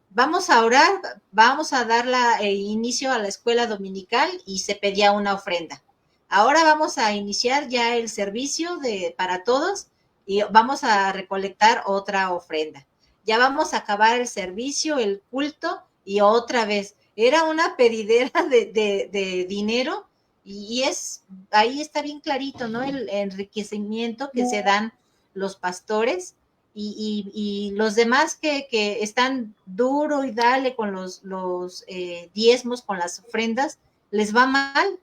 vamos a orar, vamos a dar inicio a la escuela dominical y se pedía una ofrenda. Ahora vamos a iniciar ya el servicio para todos y vamos a recolectar otra ofrenda. Ya vamos a acabar el servicio, el culto y otra vez. Era una pedidera de dinero y ahí está bien clarito, ¿no? El enriquecimiento que se dan los pastores y los demás que están duro y dale con los diezmos, con las ofrendas, les va mal.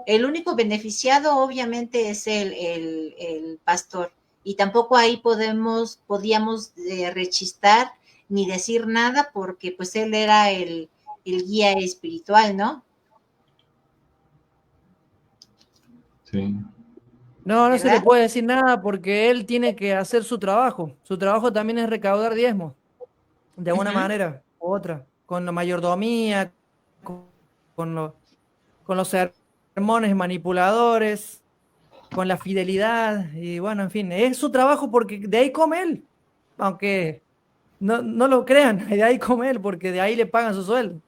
El único beneficiado obviamente es el pastor y tampoco ahí podíamos rechistar ni decir nada porque pues él era el guía espiritual, ¿no?
Sí.
No se le
¿Verdad?
puede decir nada porque él tiene que hacer su trabajo. Su trabajo también es recaudar diezmos, de alguna
Ujú.
manera u otra, con la mayordomía, con los sermones manipuladores, con la fidelidad, y bueno, en fin, es su trabajo porque de ahí come él, aunque no lo crean, de ahí come él porque de ahí le pagan su sueldo.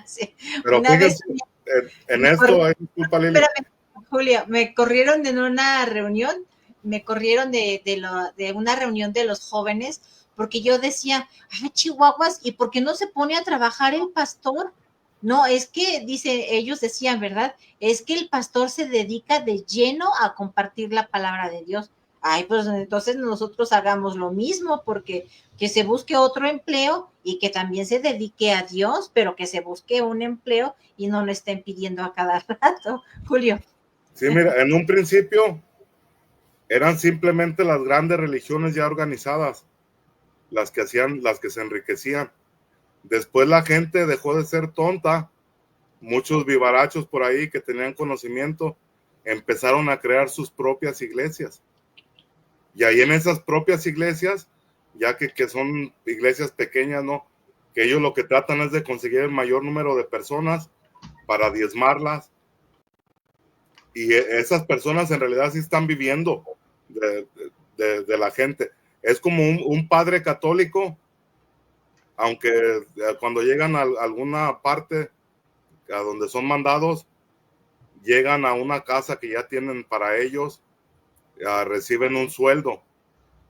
Sí.
Pero
Una vez
fíjense, en esto, disculpa Lili,
espérame, Julio, me corrieron en una reunión, me corrieron de una reunión de los jóvenes, porque yo decía, ay, chihuahuas, ¿y por qué no se pone a trabajar el pastor? No, es que, ellos decían, ¿verdad? Es que el pastor se dedica de lleno a compartir la palabra de Dios. Ay, pues entonces nosotros hagamos lo mismo, porque que se busque otro empleo y que también se dedique a Dios, pero que se busque un empleo y no lo estén pidiendo a cada rato. Julio.
sí, mira, en un principio eran simplemente las grandes religiones ya organizadas las que se enriquecían. Después la gente dejó de ser tonta, muchos vivarachos por ahí que tenían conocimiento empezaron a crear sus propias iglesias. Y ahí en esas propias iglesias, ya que son iglesias pequeñas, ¿no? Que ellos lo que tratan es de conseguir el mayor número de personas para diezmarlas. Y esas personas en realidad sí están viviendo de la gente. Es como un padre católico, aunque cuando llegan a alguna parte a donde son mandados, llegan a una casa que ya tienen para ellos, reciben un sueldo.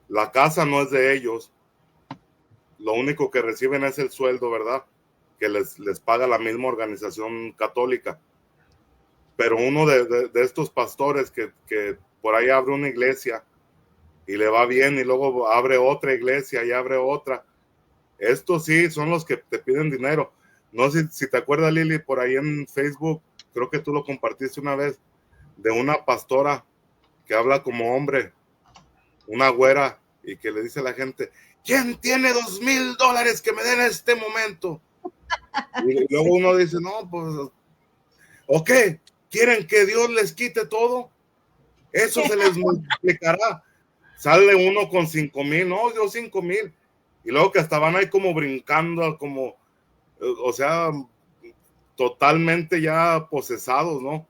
La casa no es de ellos, lo único que reciben es el sueldo, ¿verdad? Que les paga la misma organización católica. Pero uno de estos pastores que por ahí abre una iglesia y le va bien y luego abre otra iglesia y abre otra, estos sí son los que te piden dinero. No sé si te acuerdas, Lili, por ahí en Facebook, creo que tú lo compartiste una vez, de una pastora que habla como hombre, una güera, y que le dice a la gente, ¿quién tiene $2,000 que me den en este momento? Y luego uno dice, no, pues, ¿o qué? ¿Quieren que Dios les quite todo? Eso se les multiplicará. Sale uno con 5,000, no, yo 5,000. Y luego que hasta van ahí como brincando, como, o sea, totalmente ya posesados, ¿no?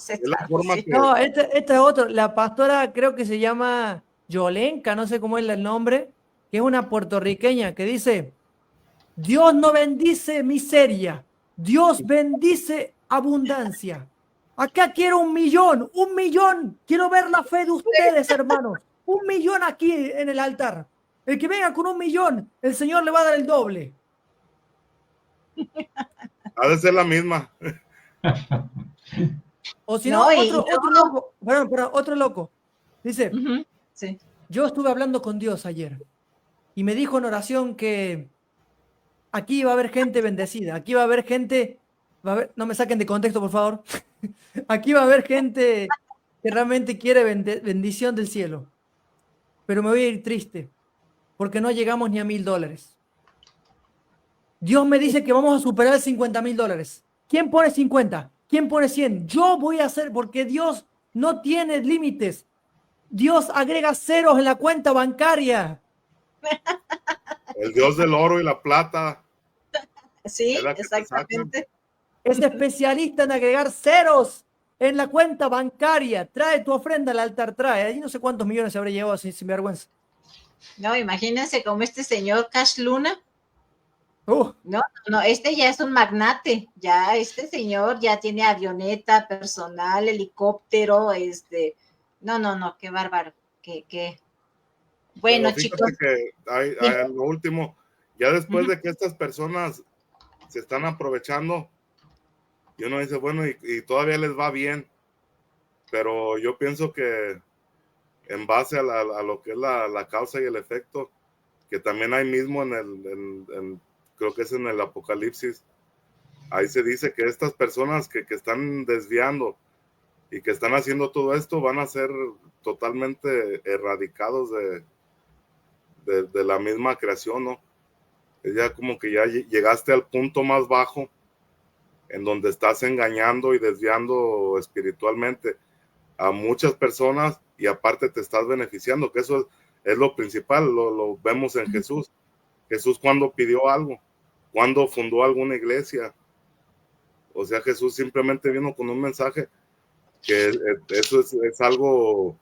Es la forma
Sí.
que...
No, este es otro, la pastora creo que se llama Yolenka, no sé cómo es el nombre, que es una puertorriqueña que dice, Dios no bendice miseria, Dios bendice abundancia. Acá quiero 1,000,000, quiero ver la fe de ustedes, hermanos. 1,000,000 aquí en el altar. El que venga con 1,000,000, el Señor le va a dar el doble.
Ha de ser la misma.
O si no,
No,
otro loco, perdón, otro loco. Dice,
uh-huh, sí.
yo estuve hablando con Dios ayer y me dijo en oración que aquí va a haber gente bendecida, aquí va a haber gente, no me saquen de contexto, por favor. Aquí va a haber gente que realmente quiere bendición del cielo. Pero me voy a ir triste porque no llegamos ni a $1,000. Dios me dice que vamos a superar $50,000. ¿Quién pone 50? ¿Quién pone 100? Yo voy a hacer, porque Dios no tiene límites. Dios agrega ceros en la cuenta bancaria.
El Dios del oro y la plata.
Sí,
Es la que te sacan.
exactamente.
Es especialista en agregar ceros en la cuenta bancaria, trae tu ofrenda al altar, trae. Ahí no sé cuántos millones se habrá llevado sin vergüenza.
No, imagínense como este señor Cash Luna.
Uh,
No, este ya es un magnate, ya este señor ya tiene avioneta personal, helicóptero, no, qué bárbaro, bueno,
Pero
chicos,
fíjate que hay lo último, ya después de que estas personas se están aprovechando, y uno dice, bueno, y todavía les va bien, pero yo pienso que en base a lo que es la causa y el efecto, que también hay mismo creo que es en el Apocalipsis, ahí se dice que estas personas que están desviando y que están haciendo todo esto van a ser totalmente erradicados de la misma creación, ¿no? Es ya como que ya llegaste al punto más bajo en donde estás engañando y desviando espiritualmente a muchas personas y aparte te estás beneficiando, que eso es lo principal, lo vemos en Jesús. Jesús cuando pidió algo, cuando fundó alguna iglesia, o sea, Jesús simplemente vino con un mensaje que eso es algo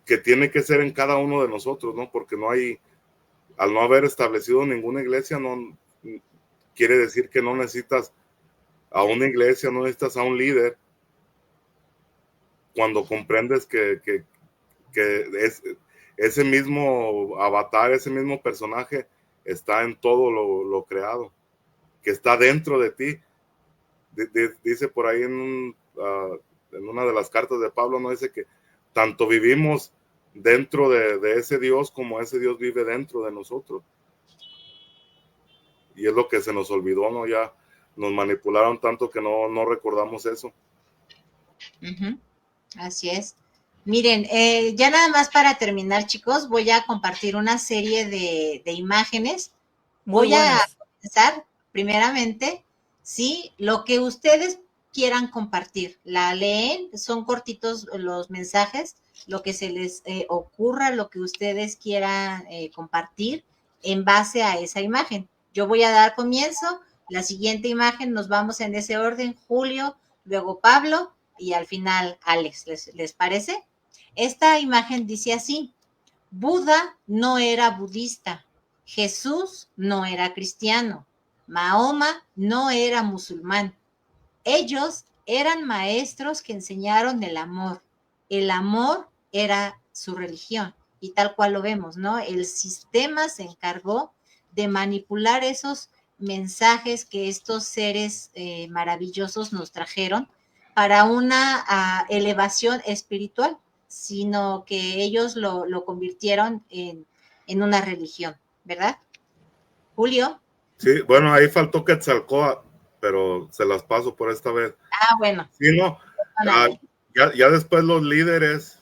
que tiene que ser en cada uno de nosotros, ¿no? Porque al no haber establecido ninguna iglesia, no quiere decir que no necesitas a una iglesia, no necesitas a un líder, cuando comprendes que ese mismo avatar, ese mismo personaje está en todo lo creado, que está dentro de ti. Dice por ahí en una de las cartas de Pablo, ¿no? Dice que tanto vivimos dentro de ese Dios como ese Dios vive dentro de nosotros. Y es lo que se nos olvidó, ¿no? Ya nos manipularon tanto que no recordamos eso.
Así es. Miren, ya nada más para terminar, chicos, voy a compartir una serie de imágenes. Voy a comenzar primeramente, sí, lo que ustedes quieran compartir. La leen, son cortitos los mensajes, lo que se les ocurra, lo que ustedes quieran compartir en base a esa imagen. Yo voy a dar comienzo, la siguiente imagen nos vamos en ese orden, Julio, luego Pablo y al final Alex, ¿les parece? Esta imagen dice así: Buda no era budista, Jesús no era cristiano, Mahoma no era musulmán. Ellos eran maestros que enseñaron el amor. El amor era su religión y tal cual lo vemos, ¿no? El sistema se encargó de manipular esos mensajes que estos seres maravillosos nos trajeron para una elevación espiritual, sino que ellos lo convirtieron en una religión, ¿verdad? Julio.
Sí, bueno, ahí faltó Quetzalcóatl, pero se las paso por esta vez.
Ah, bueno.
Sí, ¿no? Ya después los líderes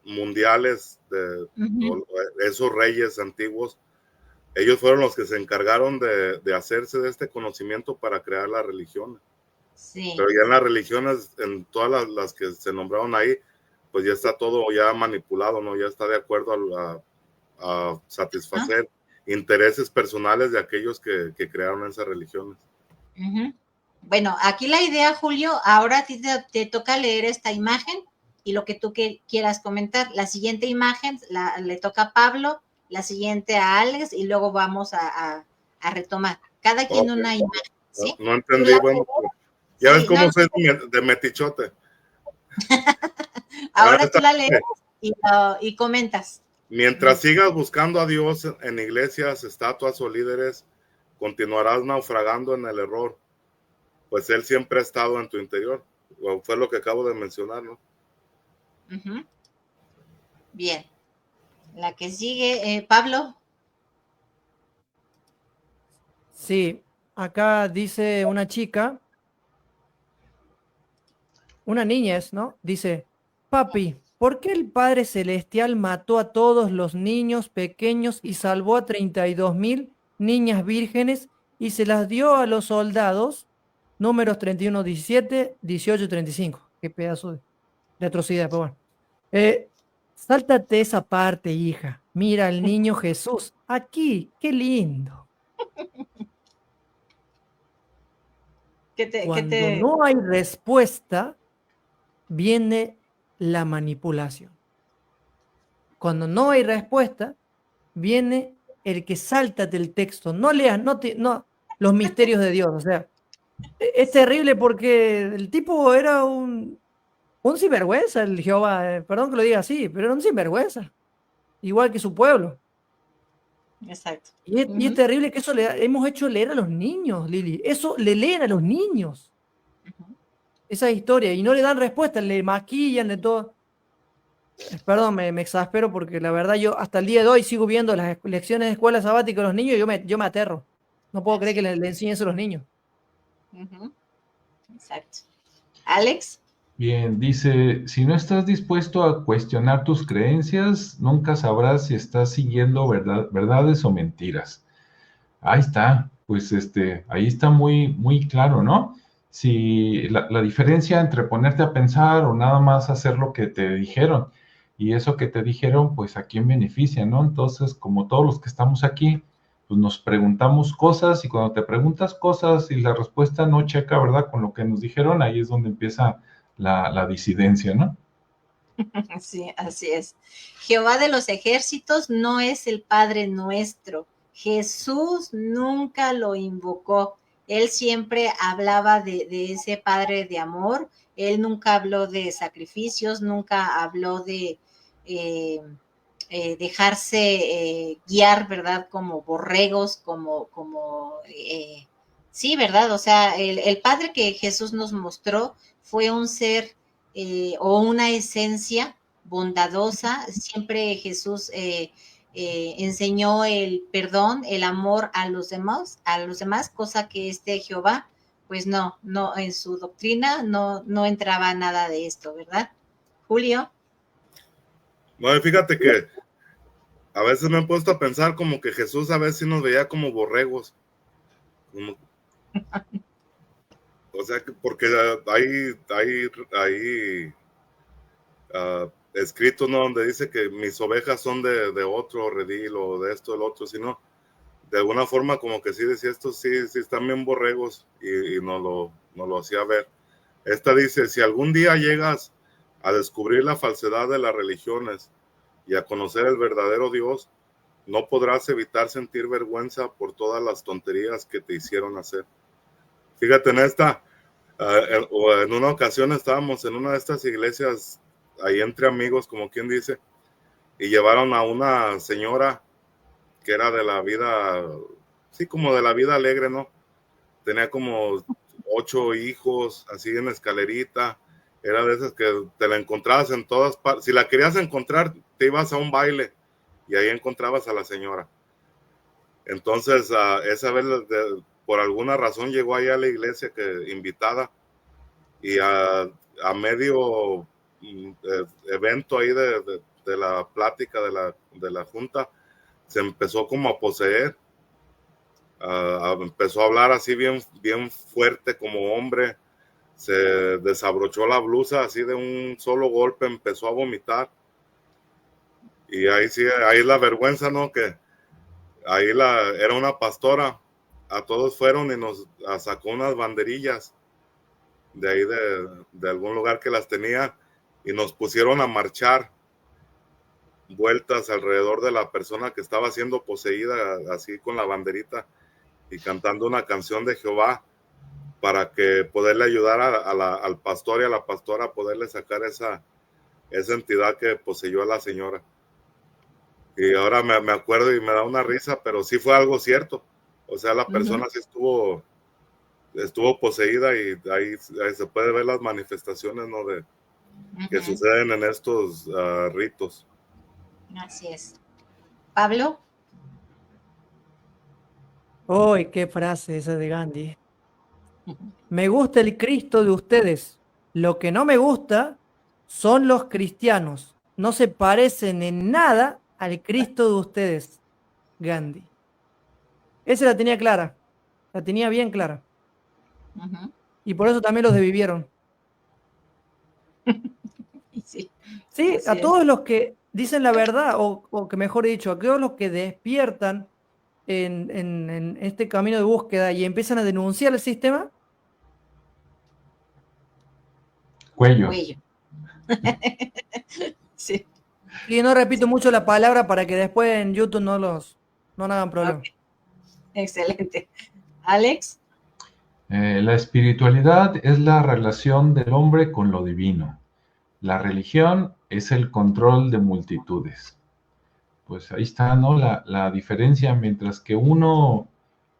mundiales de esos reyes antiguos, ellos fueron los que se encargaron de hacerse de este conocimiento para crear las religiones.
Sí.
Pero ya en las religiones, en todas las que se nombraron ahí, pues ya está todo ya manipulado, ¿no? Ya está de acuerdo a satisfacer intereses personales de aquellos que crearon esas religiones.
Bueno, aquí la idea, Julio, ahora a ti te toca leer esta imagen y lo que tú quieras comentar. La siguiente imagen le toca a Pablo, la siguiente a Alex y luego vamos a retomar. Cada quien una imagen, ¿sí?
No entendí, bueno, ya ves cómo soy de metichote.
Ahora tú la lees y comentas.
Mientras sigas buscando a Dios en iglesias, estatuas o líderes, continuarás naufragando en el error, pues Él siempre ha estado en tu interior. Fue lo que acabo de mencionar, ¿no?
Bien. La que sigue, Pablo.
Sí, acá dice una chica, una niña es, ¿no? Dice, papi, ¿por qué el Padre Celestial mató a todos los niños pequeños y salvó a 32.000 niñas vírgenes y se las dio a los soldados? Números 31, 17, 18, 35. Qué pedazo de atrocidad, pero bueno. Sáltate esa parte, hija. Mira al niño Jesús. Aquí, qué lindo. Cuando no hay respuesta, viene la manipulación. Cuando no hay respuesta, viene el que salta del texto. No leas, no, los misterios de Dios. O sea, es terrible porque el tipo era un sinvergüenza, el Jehová. Perdón que lo diga así, pero era un sinvergüenza. Igual que su pueblo.
Exacto.
Y es terrible que eso le hemos hecho leer a los niños, Lili. Eso le leen a los niños. Esa historia. Y no le dan respuesta, le maquillan de todo. Perdón, me exaspero porque la verdad yo hasta el día de hoy sigo viendo las lecciones de escuela sabática de los niños y yo me aterro. No puedo creer que le enseñen eso a los niños.
Exacto. Alex.
Bien, dice, si no estás dispuesto a cuestionar tus creencias, nunca sabrás si estás siguiendo verdades o mentiras. Ahí está, pues ahí está muy, muy claro, ¿no? Si la diferencia entre ponerte a pensar o nada más hacer lo que te dijeron, y eso que te dijeron, pues a quién beneficia, ¿no? Entonces, como todos los que estamos aquí, pues nos preguntamos cosas, y cuando te preguntas cosas y la respuesta no checa, ¿verdad? Con lo que nos dijeron, ahí es donde empieza la disidencia, ¿no?
Sí, así es. Jehová de los ejércitos no es el Padre nuestro. Jesús nunca lo invocó. Él siempre hablaba de ese Padre de amor. Él nunca habló de sacrificios, nunca habló de dejarse guiar, ¿verdad? Como borregos, sí, ¿verdad? O sea, el Padre que Jesús nos mostró fue un ser o una esencia bondadosa. Siempre Jesús enseñó el perdón, el amor a los demás, cosa que Jehová, pues no, en su doctrina no entraba nada de esto, ¿verdad? Julio.
Bueno, fíjate que a veces me he puesto a pensar como que Jesús a veces nos veía como borregos. O sea, porque hay escrito, ¿no? Donde dice que mis ovejas son de otro redil o de esto, del otro, sino de alguna forma como que sí decía, estos sí están bien borregos y no lo hacía ver. Esta dice, si algún día llegas a descubrir la falsedad de las religiones y a conocer el verdadero Dios, no podrás evitar sentir vergüenza por todas las tonterías que te hicieron hacer. Fíjate, en una ocasión estábamos en una de estas iglesias, ahí entre amigos, como quien dice, y llevaron a una señora que era de la vida, sí, como de la vida alegre, ¿no? Tenía como 8 hijos, así en escalerita. Era de esas que te la encontrabas en todas partes. Si la querías encontrar, te ibas a un baile y ahí encontrabas a la señora. Entonces, esa vez, por alguna razón, llegó allá a la iglesia invitada, y a medio evento ahí de la plática de la junta, se empezó como a poseer. Empezó a hablar así bien fuerte como hombre. Se desabrochó la blusa así de un solo golpe, empezó a vomitar. Y ahí sí, ahí la vergüenza, ¿no? Que ahí era una pastora. A todos fueron y nos sacó unas banderillas de ahí de algún lugar que las tenía, y nos pusieron a marchar vueltas alrededor de la persona que estaba siendo poseída, así con la banderita y cantando una canción de Jehová, para que poderle ayudar al pastor y a la pastora a poderle sacar esa entidad que poseyó a la señora. Y ahora me acuerdo y me da una risa, pero sí fue algo cierto. O sea, la persona sí estuvo poseída, y ahí se puede ver las manifestaciones, ¿no? Que suceden en estos ritos.
Así es. Pablo.
¡Uy, qué frase esa de Gandhi! Me gusta el Cristo de ustedes. Lo que no me gusta son los cristianos. No se parecen en nada al Cristo de ustedes. Gandhi. Esa la tenía clara. La tenía bien clara. Y por eso también los desvivieron. Sí, a todos los que dicen la verdad, o que mejor dicho, a todos los que despiertan en este camino de búsqueda y empiezan a denunciar el sistema,
Cuello.
Cuello. Sí.
Y no repito mucho la palabra para que después en YouTube no nos hagan problema.
Ok. Excelente. Alex.
La espiritualidad es la relación del hombre con lo divino. La religión es el control de multitudes. Pues ahí está, ¿no? La diferencia, mientras que uno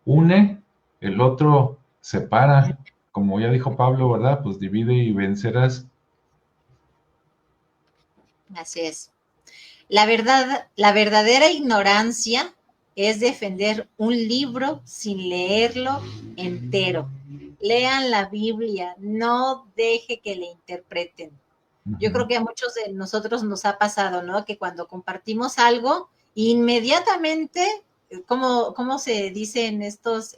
une, el otro separa. Como ya dijo Pablo, ¿verdad? Pues divide y vencerás.
Así es. La verdad, la verdadera ignorancia es defender un libro sin leerlo entero. Lean la Biblia, no deje que le interpreten. Yo creo que a muchos de nosotros nos ha pasado, ¿no? Que cuando compartimos algo, inmediatamente, ¿cómo se dice en estos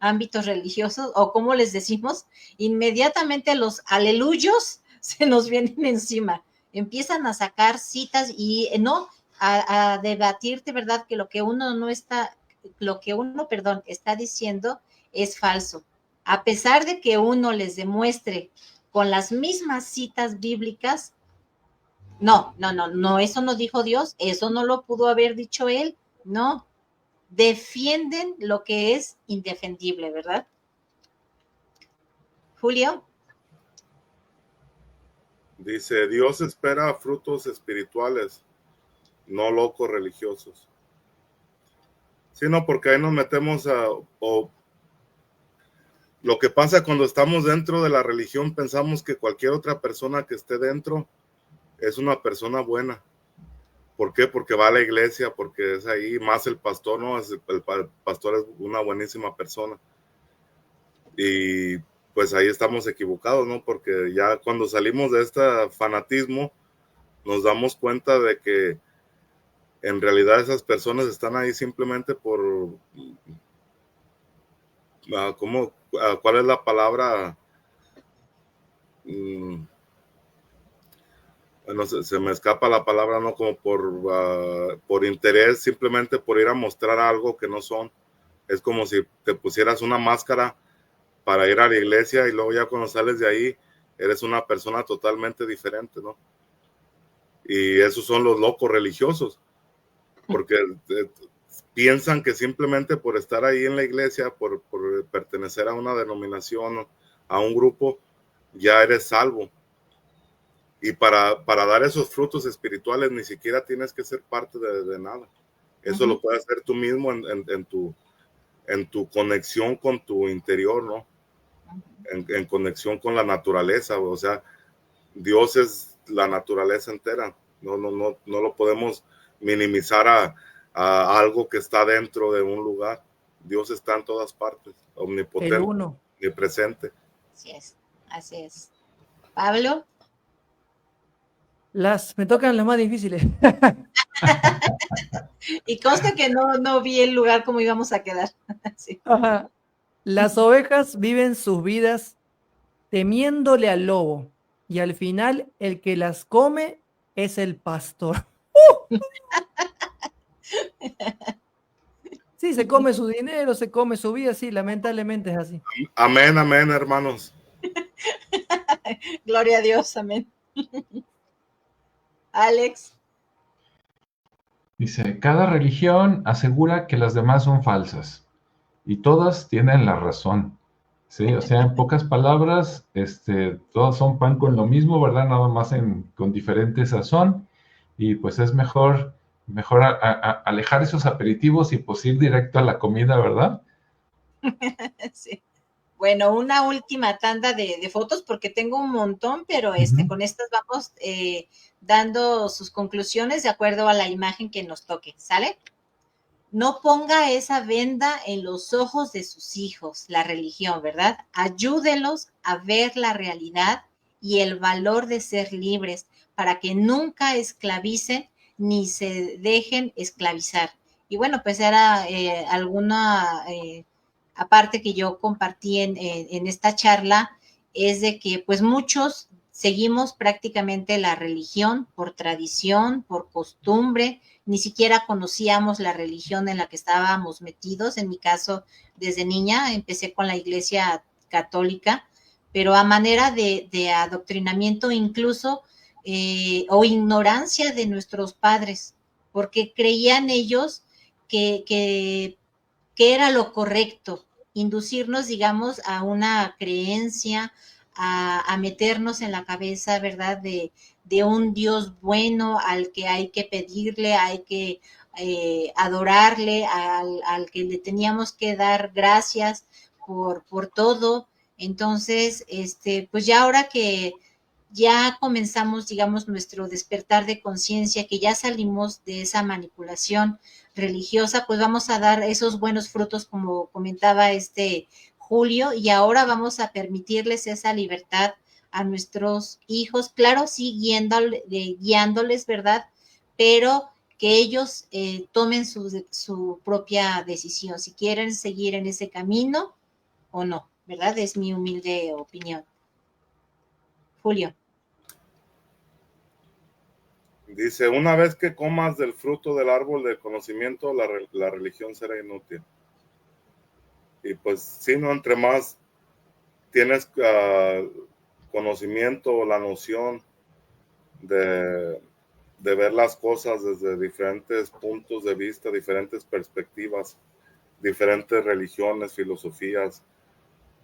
ámbitos religiosos? O cómo les decimos, inmediatamente los aleluyos se nos vienen encima. Empiezan a sacar citas y no, a debatirte, ¿verdad? Que lo que uno no está, lo que uno, perdón, está diciendo es falso. A pesar de que uno les demuestre con las mismas citas bíblicas, no, eso no dijo Dios, eso no lo pudo haber dicho él, no, defienden lo que es indefendible, ¿verdad? Julio.
Dice, Dios espera frutos espirituales, no locos religiosos. Sí, no, porque ahí nos metemos lo que pasa cuando estamos dentro de la religión, pensamos que cualquier otra persona que esté dentro es una persona buena. ¿Por qué? Porque va a la iglesia, porque es ahí, más el pastor, ¿no? El pastor es una buenísima persona. Y pues ahí estamos equivocados, ¿no? Porque ya cuando salimos de este fanatismo, nos damos cuenta de que en realidad esas personas están ahí simplemente por... ¿Cuál es la palabra? Bueno, se me escapa la palabra, ¿no? Como por interés, simplemente por ir a mostrar algo que no son. Es como si te pusieras una máscara para ir a la iglesia y luego ya cuando sales de ahí, eres una persona totalmente diferente, ¿no? Y esos son los locos religiosos, porque piensan que simplemente por estar ahí en la iglesia, por pertenecer a una denominación, a un grupo, ya eres salvo. Y para dar esos frutos espirituales ni siquiera tienes que ser parte de nada. Eso lo puedes hacer tú mismo en tu conexión con tu interior, ¿no? En conexión con la naturaleza. O sea, Dios es la naturaleza entera. No lo podemos minimizar a algo que está dentro de un lugar. Dios está en todas partes, omnipotente,
El uno.
omnipresente.
Así es, así es. Pablo.
Me tocan las más difíciles.
Y consta que no vi el lugar como íbamos a quedar. Sí.
Ajá. Las ovejas viven sus vidas temiéndole al lobo y al final el que las come es el pastor. Sí, se come su dinero, se come su vida, sí, lamentablemente es así.
Amén, amén, hermanos.
Gloria a Dios, amén. Alex.
Dice, cada religión asegura que las demás son falsas y todas tienen la razón. Sí, o sea, en pocas palabras, todas son pan con lo mismo, ¿verdad? Nada más con diferente sazón. Y pues es mejor alejar esos aperitivos y pues ir directo a la comida, ¿verdad?
Sí. Bueno, una última tanda de fotos porque tengo un montón, pero con estas vamos dando sus conclusiones de acuerdo a la imagen que nos toque, ¿sale? No ponga esa venda en los ojos de sus hijos, la religión, ¿verdad? Ayúdelos a ver la realidad y el valor de ser libres para que nunca esclavicen ni se dejen esclavizar. Y bueno, pues era alguna aparte que yo compartí en esta charla, es de que pues muchos seguimos prácticamente la religión por tradición, por costumbre, ni siquiera conocíamos la religión en la que estábamos metidos. En mi caso, desde niña empecé con la iglesia católica, pero a manera de adoctrinamiento incluso, o ignorancia de nuestros padres, porque creían ellos que era lo correcto, inducirnos, digamos, a una creencia, a meternos en la cabeza, ¿verdad?, de un Dios bueno al que hay que pedirle, hay que adorarle, al que le teníamos que dar gracias por todo. Entonces, pues ya ahora que ya comenzamos, digamos, nuestro despertar de conciencia, que ya salimos de esa manipulación religiosa, pues vamos a dar esos buenos frutos, como comentaba Julio, y ahora vamos a permitirles esa libertad a nuestros hijos, claro, sí, guiándoles, ¿verdad? Pero que ellos tomen su propia decisión, si quieren seguir en ese camino o no, ¿verdad? Es mi humilde opinión. Julio.
Dice, una vez que comas del fruto del árbol del conocimiento, la religión será inútil. Y pues, sí, no, entre más tienes conocimiento o la noción de ver las cosas desde diferentes puntos de vista, diferentes perspectivas, diferentes religiones, filosofías,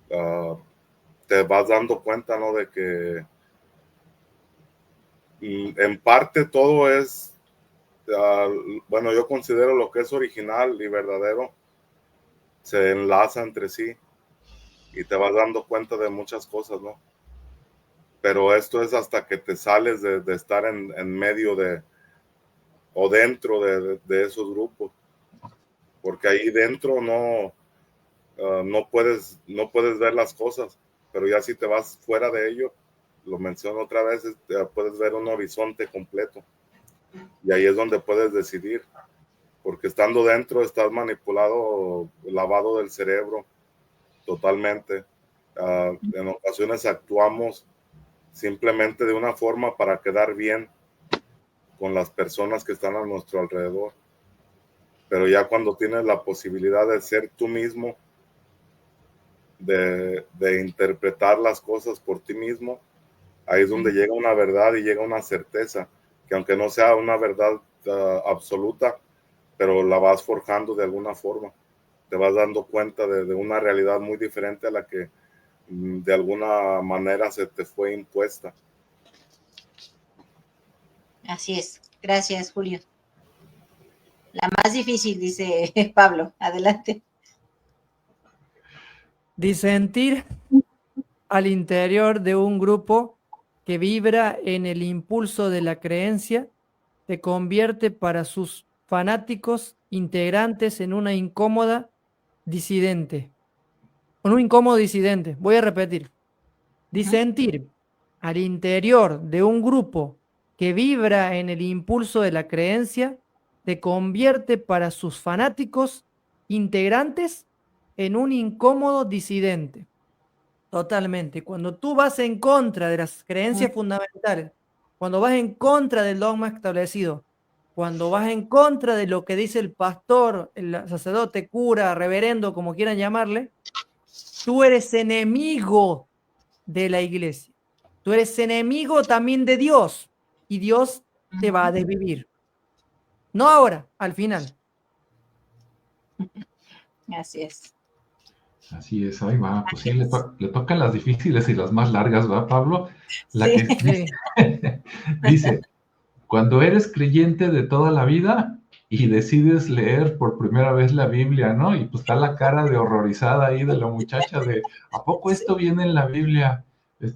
te vas dando cuenta, ¿no?, de que en parte todo es, bueno, yo considero lo que es original y verdadero, se enlaza entre sí y te vas dando cuenta de muchas cosas, ¿no? Pero esto es hasta que te sales de estar en medio de o dentro de esos grupos, porque ahí dentro no puedes ver las cosas, pero ya si te vas fuera de ello, lo menciono otra vez, puedes ver un horizonte completo y ahí es donde puedes decidir, porque estando dentro estás manipulado, lavado del cerebro totalmente. En ocasiones actuamos simplemente de una forma para quedar bien con las personas que están a nuestro alrededor, pero ya cuando tienes la posibilidad de ser tú mismo, de interpretar las cosas por ti mismo, ahí es donde llega una verdad y llega una certeza, que aunque no sea una verdad absoluta, pero la vas forjando de alguna forma, te vas dando cuenta de una realidad muy diferente a la que de alguna manera se te fue impuesta.
Así es. Gracias, Julio. La más difícil, dice Pablo. Adelante.
Disentir al interior de un grupo que vibra en el impulso de la creencia se convierte para sus fanáticos integrantes en una incómoda disidente. En un incómodo disidente. Voy a repetir. Disentir al interior de un grupo que vibra en el impulso de la creencia se convierte para sus fanáticos integrantes en un incómodo disidente. Totalmente. Cuando tú vas en contra de las creencias fundamentales, cuando vas en contra del dogma establecido, cuando vas en contra de lo que dice el pastor, el sacerdote, cura, reverendo, como quieran llamarle, tú eres enemigo de la iglesia. Tú eres enemigo también de Dios y Dios te va a desvivir. No ahora, al final.
Así es.
Así es, ahí va. Pues sí, le tocan las difíciles y las más largas, ¿va, Pablo? La
Sí.
que dice, cuando eres creyente de toda la vida y decides leer por primera vez la Biblia, ¿no? Y pues está la cara de horrorizada ahí de la muchacha de, ¿a poco esto viene en la Biblia?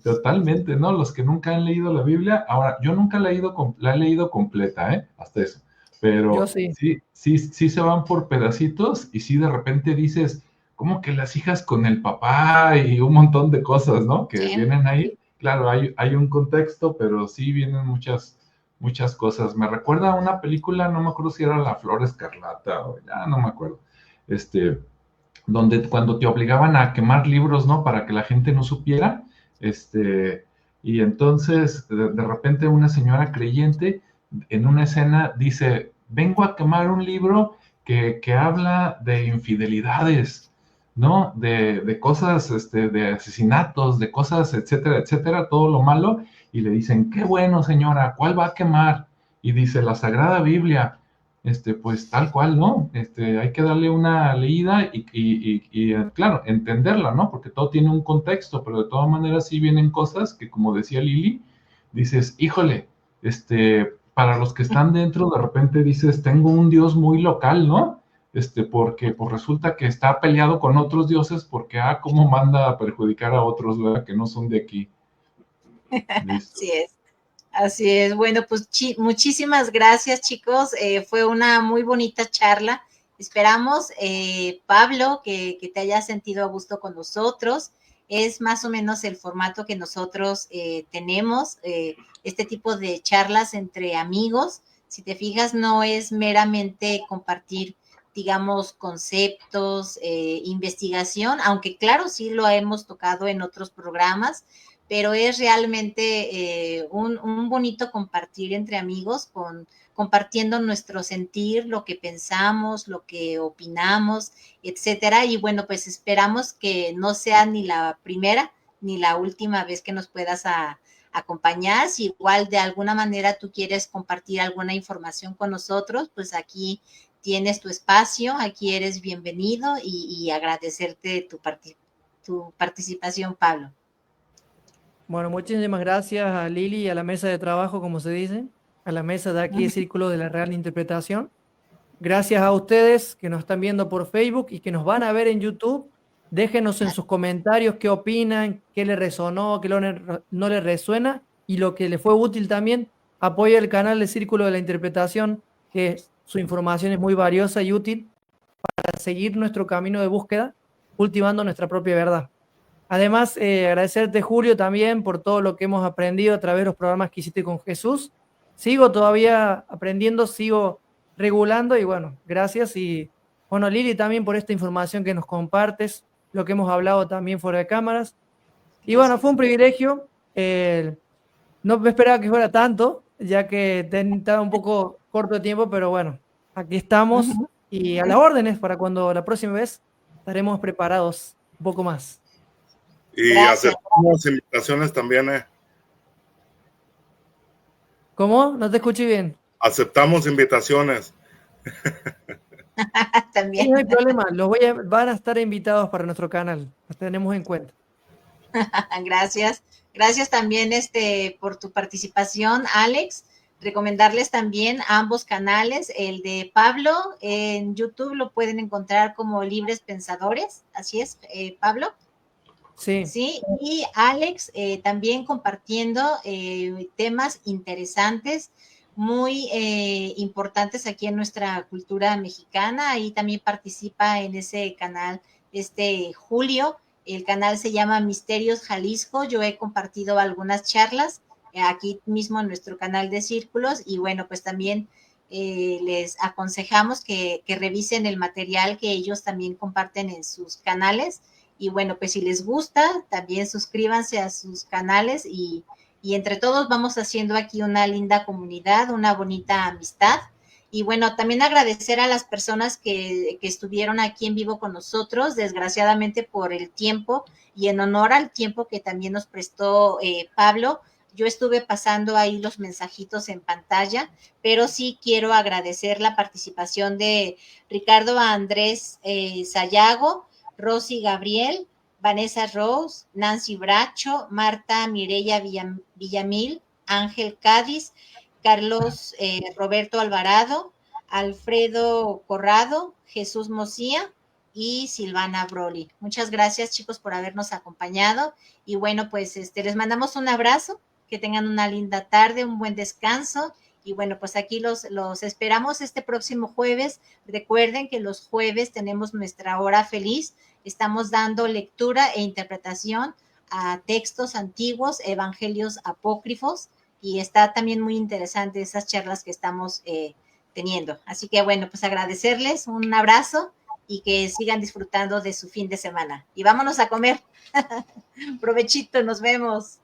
Totalmente, ¿no? Los que nunca han leído la Biblia, ahora, yo nunca la he leído completa, ¿eh? Hasta eso. Pero
Yo sí.
sí se van por pedacitos y sí de repente dices, ¿cómo que las hijas con el papá y un montón de cosas, ¿no? Que
Sí.
vienen ahí. Claro, hay un contexto, pero sí vienen muchas cosas. Me recuerda a una película, no me acuerdo si era La Flor Escarlata o ya no me acuerdo, donde cuando te obligaban a quemar libros, ¿no? Para que la gente no supiera, y entonces de repente una señora creyente en una escena dice, vengo a quemar un libro que habla de infidelidades. ¿no? De cosas, de asesinatos, de cosas, etcétera, etcétera, todo lo malo, y le dicen, qué bueno, señora, ¿cuál va a quemar? Y dice, la Sagrada Biblia. Pues tal cual, ¿no? Hay que darle una leída y, claro, entenderla, ¿no? Porque todo tiene un contexto, pero de todas maneras sí vienen cosas que, como decía Lili, dices, híjole, para los que están dentro, de repente dices, tengo un Dios muy local, ¿no? Porque pues resulta que está peleado con otros dioses porque, cómo manda a perjudicar a otros, ¿verdad? Que no son de aquí. Listo.
Así es. Así es. Bueno, pues muchísimas gracias, chicos. Fue una muy bonita charla. Esperamos, Pablo, que te hayas sentido a gusto con nosotros. Es más o menos el formato que nosotros tenemos, este tipo de charlas entre amigos. Si te fijas, no es meramente compartir, digamos, conceptos, investigación, aunque claro, sí lo hemos tocado en otros programas, pero es realmente un bonito compartir entre amigos, compartiendo nuestro sentir, lo que pensamos, lo que opinamos, etcétera. Y bueno, pues esperamos que no sea ni la primera ni la última vez que nos puedas acompañar. Si igual de alguna manera tú quieres compartir alguna información con nosotros, pues aquí tienes tu espacio, aquí eres bienvenido y agradecerte tu participación, Pablo.
Bueno, muchísimas gracias a Lili y a la mesa de trabajo, como se dice, a la mesa de aquí, Círculo de la Real Interpretación. Gracias a ustedes que nos están viendo por Facebook y que nos van a ver en YouTube. Déjenos en sus comentarios qué opinan, qué les resonó, qué no les resuena y lo que les fue útil también. Apoya el canal de Círculo de la Interpretación, que su información es muy valiosa y útil para seguir nuestro camino de búsqueda, cultivando nuestra propia verdad. Además, agradecerte, Julio, también por todo lo que hemos aprendido a través de los programas que hiciste con Jesús. Sigo todavía aprendiendo, sigo regulando y bueno, gracias. Y bueno, Lili, también por esta información que nos compartes, lo que hemos hablado también fuera de cámaras. Y bueno, fue un privilegio. No me esperaba que fuera tanto, ya que estaba un poco corto de tiempo, pero bueno, aquí estamos y a las órdenes para cuando la próxima vez estaremos preparados un poco más.
Y
Gracias.
aceptamos invitaciones también,
¿Cómo? No te escuché bien.
Aceptamos invitaciones.
También.
Sí, no hay problema, van a estar invitados para nuestro canal, los tenemos en cuenta.
Gracias. Gracias también por tu participación, Alex. Recomendarles también ambos canales, el de Pablo en YouTube lo pueden encontrar como Libres Pensadores, así es, Pablo.
Sí.
Sí, y Alex también compartiendo temas interesantes, muy importantes aquí en nuestra cultura mexicana. Ahí también participa en ese canal Julio. El canal se llama Misterios Jalisco. Yo he compartido algunas charlas aquí mismo en nuestro canal de Círculos y bueno, pues también les aconsejamos que revisen el material que ellos también comparten en sus canales. Y bueno, pues si les gusta, también suscríbanse a sus canales y entre todos vamos haciendo aquí una linda comunidad, una bonita amistad. Y bueno, también agradecer a las personas que estuvieron aquí en vivo con nosotros, desgraciadamente por el tiempo y en honor al tiempo que también nos prestó Pablo. Yo estuve pasando ahí los mensajitos en pantalla, pero sí quiero agradecer la participación de Ricardo Andrés Sayago, Rosy Gabriel, Vanessa Rose, Nancy Bracho, Marta Mireya Villamil, Ángel Cádiz, Carlos Roberto Alvarado, Alfredo Corrado, Jesús Mocía y Silvana Broly. Muchas gracias, chicos, por habernos acompañado. Y bueno, pues les mandamos un abrazo, que tengan una linda tarde, un buen descanso. Y bueno, pues aquí los esperamos este próximo jueves. Recuerden que los jueves tenemos nuestra hora feliz. Estamos dando lectura e interpretación a textos antiguos, evangelios apócrifos, y está también muy interesante esas charlas que estamos teniendo. Así que bueno, pues agradecerles, un abrazo y que sigan disfrutando de su fin de semana. Y vámonos a comer. Provechito, nos vemos.